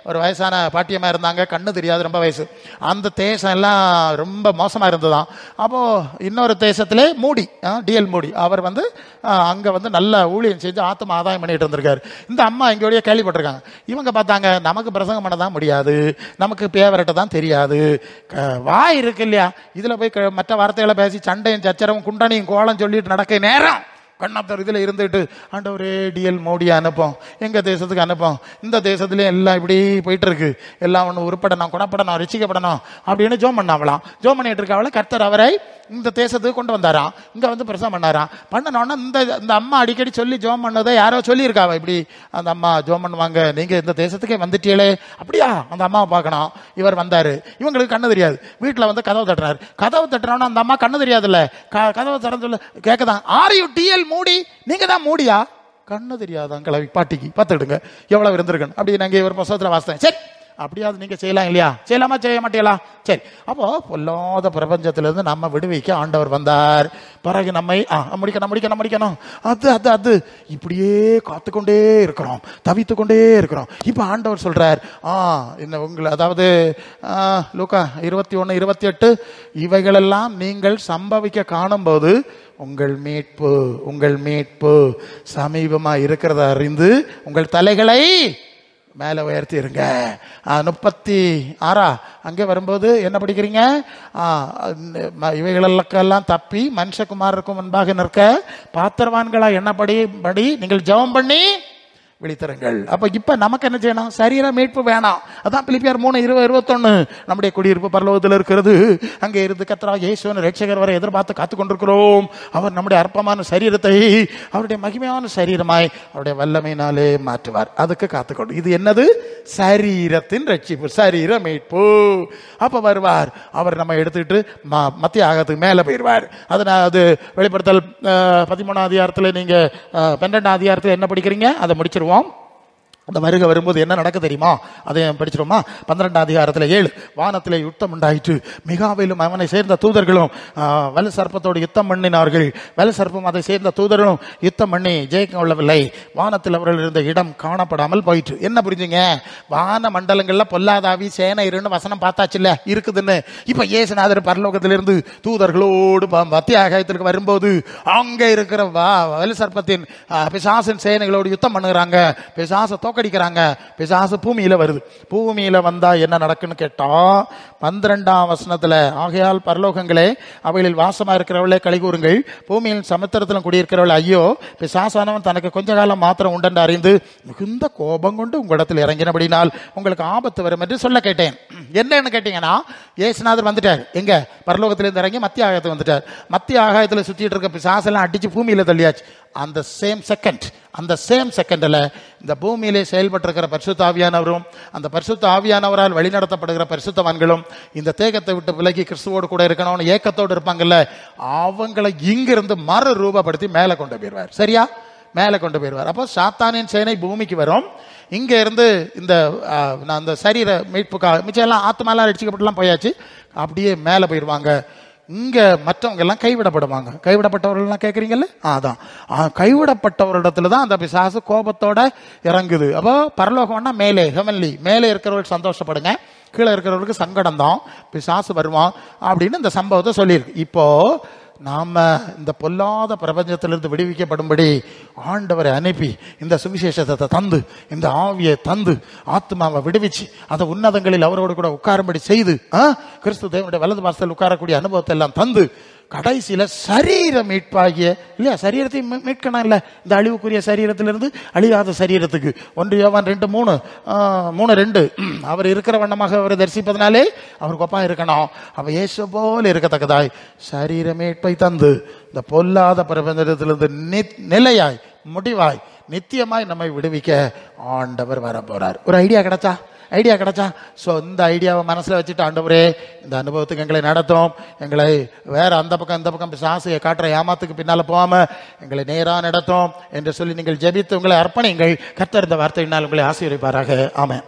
ஒரு வயசான பாட்டியமா இருந்தாங்க, கண்ணு தெரியாது, ரொம்ப வயசு. அந்த தேசம் எல்லாம் ரொம்ப மோசமா இருந்ததுதான். அப்போ இன்னொரு தேசத்திலே மூடி, டிஎல் மூடி, அவர் வந்து அங்க வந்து நல்ல ஊழியம் செஞ்சு ஆத்மா ஆதாயம் பண்ணிட்டு இருந்திருக்காரு. இந்த அம்மா எங்கேயோடைய கேள்விப்பட்டிருக்காங்க. இவங்க பார்த்தாங்க, நமக்கு பிரசங்கம் பண்ண தான் முடியாது, நமக்கு பேவரட்ட தான் தெரியாது, வாய் இருக்கு இல்லையா, இதுல போய் மற்ற வார்த்தைகளை பேசி சண்டையும் சச்சரவும் குண்டனையும் கோலம் சொல்லிட்டு நடக்க நேரம் கண்ணாத்தர் இதில் இருந்துட்டு ஆண்டவரே டிஎல் மோடியை அனுப்போம், எங்கள் தேசத்துக்கு அனுப்போம், இந்த தேசத்துலேயும் எல்லாம் இப்படி போயிட்டு இருக்கு, எல்லாம் ஒன்று உருப்படணும், குணப்படணும், ரசிக்கப்படணும் அப்படின்னு ஜோம் பண்ணாவலாம். ஜோம் பண்ணிட்டு இருக்காவளை கர்த்தர் அவரை இந்த தேசத்துக்கு கொண்டு வந்தாராம். இங்கே வந்து பிரசவம் பண்ணாராம். பண்ணனோன்னா இந்த அம்மா அடிக்கடி சொல்லி ஜோம் பண்ணதை யாரோ சொல்லியிருக்காவா, இப்படி அந்த அம்மா ஜோம் பண்ணுவாங்க, நீங்கள் இந்த தேசத்துக்கே வந்துட்டீங்களே, அப்படியா, அந்த அம்மாவை பார்க்கணும். இவர் வந்தார், இவங்களுக்கு கண்ணு தெரியாது, வீட்டில் வந்து கதவு தட்டுறாரு. கதவு தட்டுறோன்னா அந்த அம்மா கண்ணு தெரியாதுல்ல, கதவை திறந்து சொல்ல கேட்கதான், ஆர் யூ டிஎல் மூடி, நீங்க தான் மூடியா, கண்ணு தெரியாதான் கிளவி பாட்டிக்கு பார்த்துடுங்க எவ்வளவு இருந்திருக்கணும் அப்படி நாங்கள் ஒரு புத்தகத்தில் வாசித்தேன். சரி, அப்படியாவது நீங்க செய்யலாம் இல்லையா, செய்யலாமா செய்ய மாட்டீங்களா? சரி, அப்போ பொல்லாத பிரபஞ்சத்திலிருந்து நம்ம விடுவிக்க ஆண்டவர் வந்தார். பிறகு நம்மை முடிக்கணும் அது அது அது இப்படியே காத்துக்கொண்டே இருக்கிறோம், தவித்து கொண்டே இருக்கிறோம். இப்ப ஆண்டவர் சொல்றார், இந்த உங்களை, அதாவது லூக்கா 21:28, இவைகளெல்லாம் நீங்கள் சம்பவிக்க காணும் போது உங்கள் மீட்பு சமீபமா இருக்கிறத அறிந்து உங்கள் தலைகளை மேல உயர்த்தி இருங்க. 36 அங்கே வரும்போது என்ன படிக்கிறீங்க, இவைகளெல்லாம் தப்பி மனுஷகுமாரருக்கு முன்பாக நிற்க பாத்திரவான்களா என்னபடி நீங்கள் ஜெபம் பண்ணி விழித்தருங்கள். அப்ப இப்ப நமக்கு என்ன செய்யணும், சரீர மீட்பு வேணாம். அதான் பிலிப்பியர் 3:20-21, நம்முடைய குடியிருப்பு பரலோகத்தில் இருக்கிறது, அங்கே இருந்து கர்த்தராகிய இயேசுவின் இரட்சகர் வரை எதிர்பார்த்து காத்து கொண்டிருக்கிறோம். அவர் நம்முடைய அற்பமான சரீரத்தை அவருடைய மகிமையான சரீரமாய் அவருடைய வல்லமையினாலே மாற்றுவார். அதுக்கு காத்துக்கொண்டு, இது என்னது, சரீரத்தின் ரட்சிப்பு, சரீர மீட்பு. அப்ப வருவார், அவர் நம்ம எடுத்துக்கிட்டு மத்திய ஆகத்துக்கு மேல போயிடுவார். அதனால அது வெளிப்படுத்தல் 13ஆம் அதிகாரத்தில், நீங்க 12ஆம் அதிகாரத்தில் என்ன படிக்கிறீங்க அதை முடிச்சிருவோம். அந்த வருகை வரும்போது என்ன நடக்க தெரியுமா, அதை படிச்சிருவோமா? 12ஆம் அதிகாரத்தில் 7, வானத்திலே யுத்தம் உண்டாயிற்று, மிகாவேலும் அவனை சேர்ந்த தூதர்களும் வலு சர்ப்பத்தோடு யுத்தம் பண்ணினார்கள், வலு சர்ப்பம் அதை சேர்ந்த தூதர்களும் யுத்தம் பண்ணி ஜெயிக்க கொள்ளவில்லை, வானத்தில் அவர்கள் இருந்த இடம் காணப்படாமல் போயிற்று. என்ன புரிஞ்சுங்க, வான மண்டலங்கள்ல பொல்லாதாவி சேனை இருன்னு வசனம் பார்த்தாச்சு இல்ல இருக்குதுன்னு. இப்ப இயேசுநாதர் பரலோகத்திலிருந்து தூதர்களோடு மத்திய ஆகாயத்திற்கு வரும்போது அங்க இருக்கிற வலு சர்ப்பத்தின் பிசாசின் சேனைகளோடு யுத்தம் பண்ணுகிறாங்க, பிசாச தோக்கடிக்கிறாங்க, பிசாசு பூமியில வருது. பூமியில வந்தா என்ன நடக்குன்னு கேட்டா 12ஆம் வசனத்துல, ஆகையால் பரலோகங்களே அவைகளில் வாசமா இருக்கிறவர்களே களி கூறுங்கள், பூமியின் சமுத்திரத்திலும் குடியிருக்கிறவள் ஐயோ, பிசாசானவன் தனக்கு கொஞ்ச காலம் மாத்திரம் உண்டென்று அறிந்து மிகுந்த கோபம் கொண்டு உங்களிடத்தில் இறங்கினபடினால் உங்களுக்கு ஆபத்து வரும் என்று சொல்ல கேட்டேன். என்னன்னு கேட்டீங்கன்னா, இயேசுநாதர் வந்துட்டார், எங்க பரலோகத்திலிருந்து இறங்கி மத்திய ஆகாயத்துக்கு வந்துட்டார். மத்திய ஆகாயத்தில் சுற்றிட்டு இருக்க பிசாசெல்லாம் அடிச்சு பூமியில தள்ளியாச்சு. அந்த சேம் செகண்ட்ல இந்த பூமியிலே செயல்பட்டிருக்கிற பரிசுத்த ஆவியானவரும் அந்த பரிசுத்த ஆவியானவரால் வழிநடத்தப்படுகிற பரிசுத்தவான்களும் இந்த தேகத்தை விட்டு விலகி கிறிஸ்துவோடு கூட இருக்கணும்னு ஏக்கத்தோடு இருப்பாங்கல்ல, அவங்களை இங்கிருந்து மறு ரூபப்படுத்தி மேலே கொண்டு போயிடுவார். சரியா? மேலே கொண்டு போயிடுவார். அப்போ சாத்தானின் சேனை பூமிக்கு வரும், இங்க இருந்து இந்த சரீர மீட்புக்காக மிச்சம் எல்லாம் ஆத்மாலாம் அடிச்சுக்கப்பட்டுலாம் போயாச்சு, அப்படியே மேலே போயிடுவாங்க. இங்க மற்றவங்க எல்லாம் கைவிடப்படுவாங்க. கைவிடப்பட்டவர்கள் கேட்குறீங்கல்ல, அதான் கைவிடப்பட்டவரிடத்துல தான் அந்த பிசாசு கோபத்தோட இறங்குது. அப்போ பரலோகம்னா மேலே, ஹெவன்லி, மேலே இருக்கிறவர்கள் சந்தோஷப்படுங்க, கீழே இருக்கிறவர்களுக்கு சங்கடம் தான், பிசாசு வருவான் அப்படின்னு இந்த சம்பவத்தை சொல்லியிருக்கு. இப்போ நாம இந்த பொல்லாத பிரபஞ்சத்திலிருந்து விடுவிக்கப்படும்படி ஆண்டவரை அனுப்பி இந்த சுவிசேஷத்தை தந்து, இந்த ஆவியை தந்து, ஆத்மாவை விடுவிச்சு அதை உன்னதங்களில் அவரோடு கூட உட்காரும்படி செய்து, கிறிஸ்து தேவனுடைய வலது பாசத்தில் உட்காரக்கூடிய அனுபவத்தை எல்லாம் தந்து கடைசியில சரீர மீட்பாகிய, இல்லையா, சரீரத்தை மீட்கணும் இல்ல, இந்த அழிவுக்குரிய சரீரத்திலிருந்து அழியாத சரீரத்துக்கு. 1 யோவான் 2:3 அவர் இருக்கிற வண்ணமாக அவரை தரிசிப்பதனாலே அவருக்கு ஒப்பா இருக்கணும். அவ இயேசு போல இருக்கத்தக்கதாய் சரீர மீட்பை தந்து இந்த பொல்லாத பிரபஞ்சத்திலிருந்து நிலையாய் முடிவாய் நித்தியமாய் நம்மை விடுவிக்க ஆண்டவர் வர போறார். ஒரு ஐடியா கிடைச்சா? ஸோ இந்த ஐடியாவை மனசில் வச்சுட்டு, ஆண்டவரே இந்த அனுபவத்துக்கு எங்களை நடத்தும், எங்களை வேற அந்த பக்கம் இந்த பக்கம் பிசாசு காட்டுற ஏமாத்துக்கு பின்னால் போகாம எங்களை நேராக நடத்தும் என்று சொல்லி நீங்கள் ஜெபித்து உங்களை அர்ப்பணிங்கள். கர்த்தர் இந்த வார்த்தையினால் உங்களை ஆசீர்வதிப்பாராக. ஆமென்.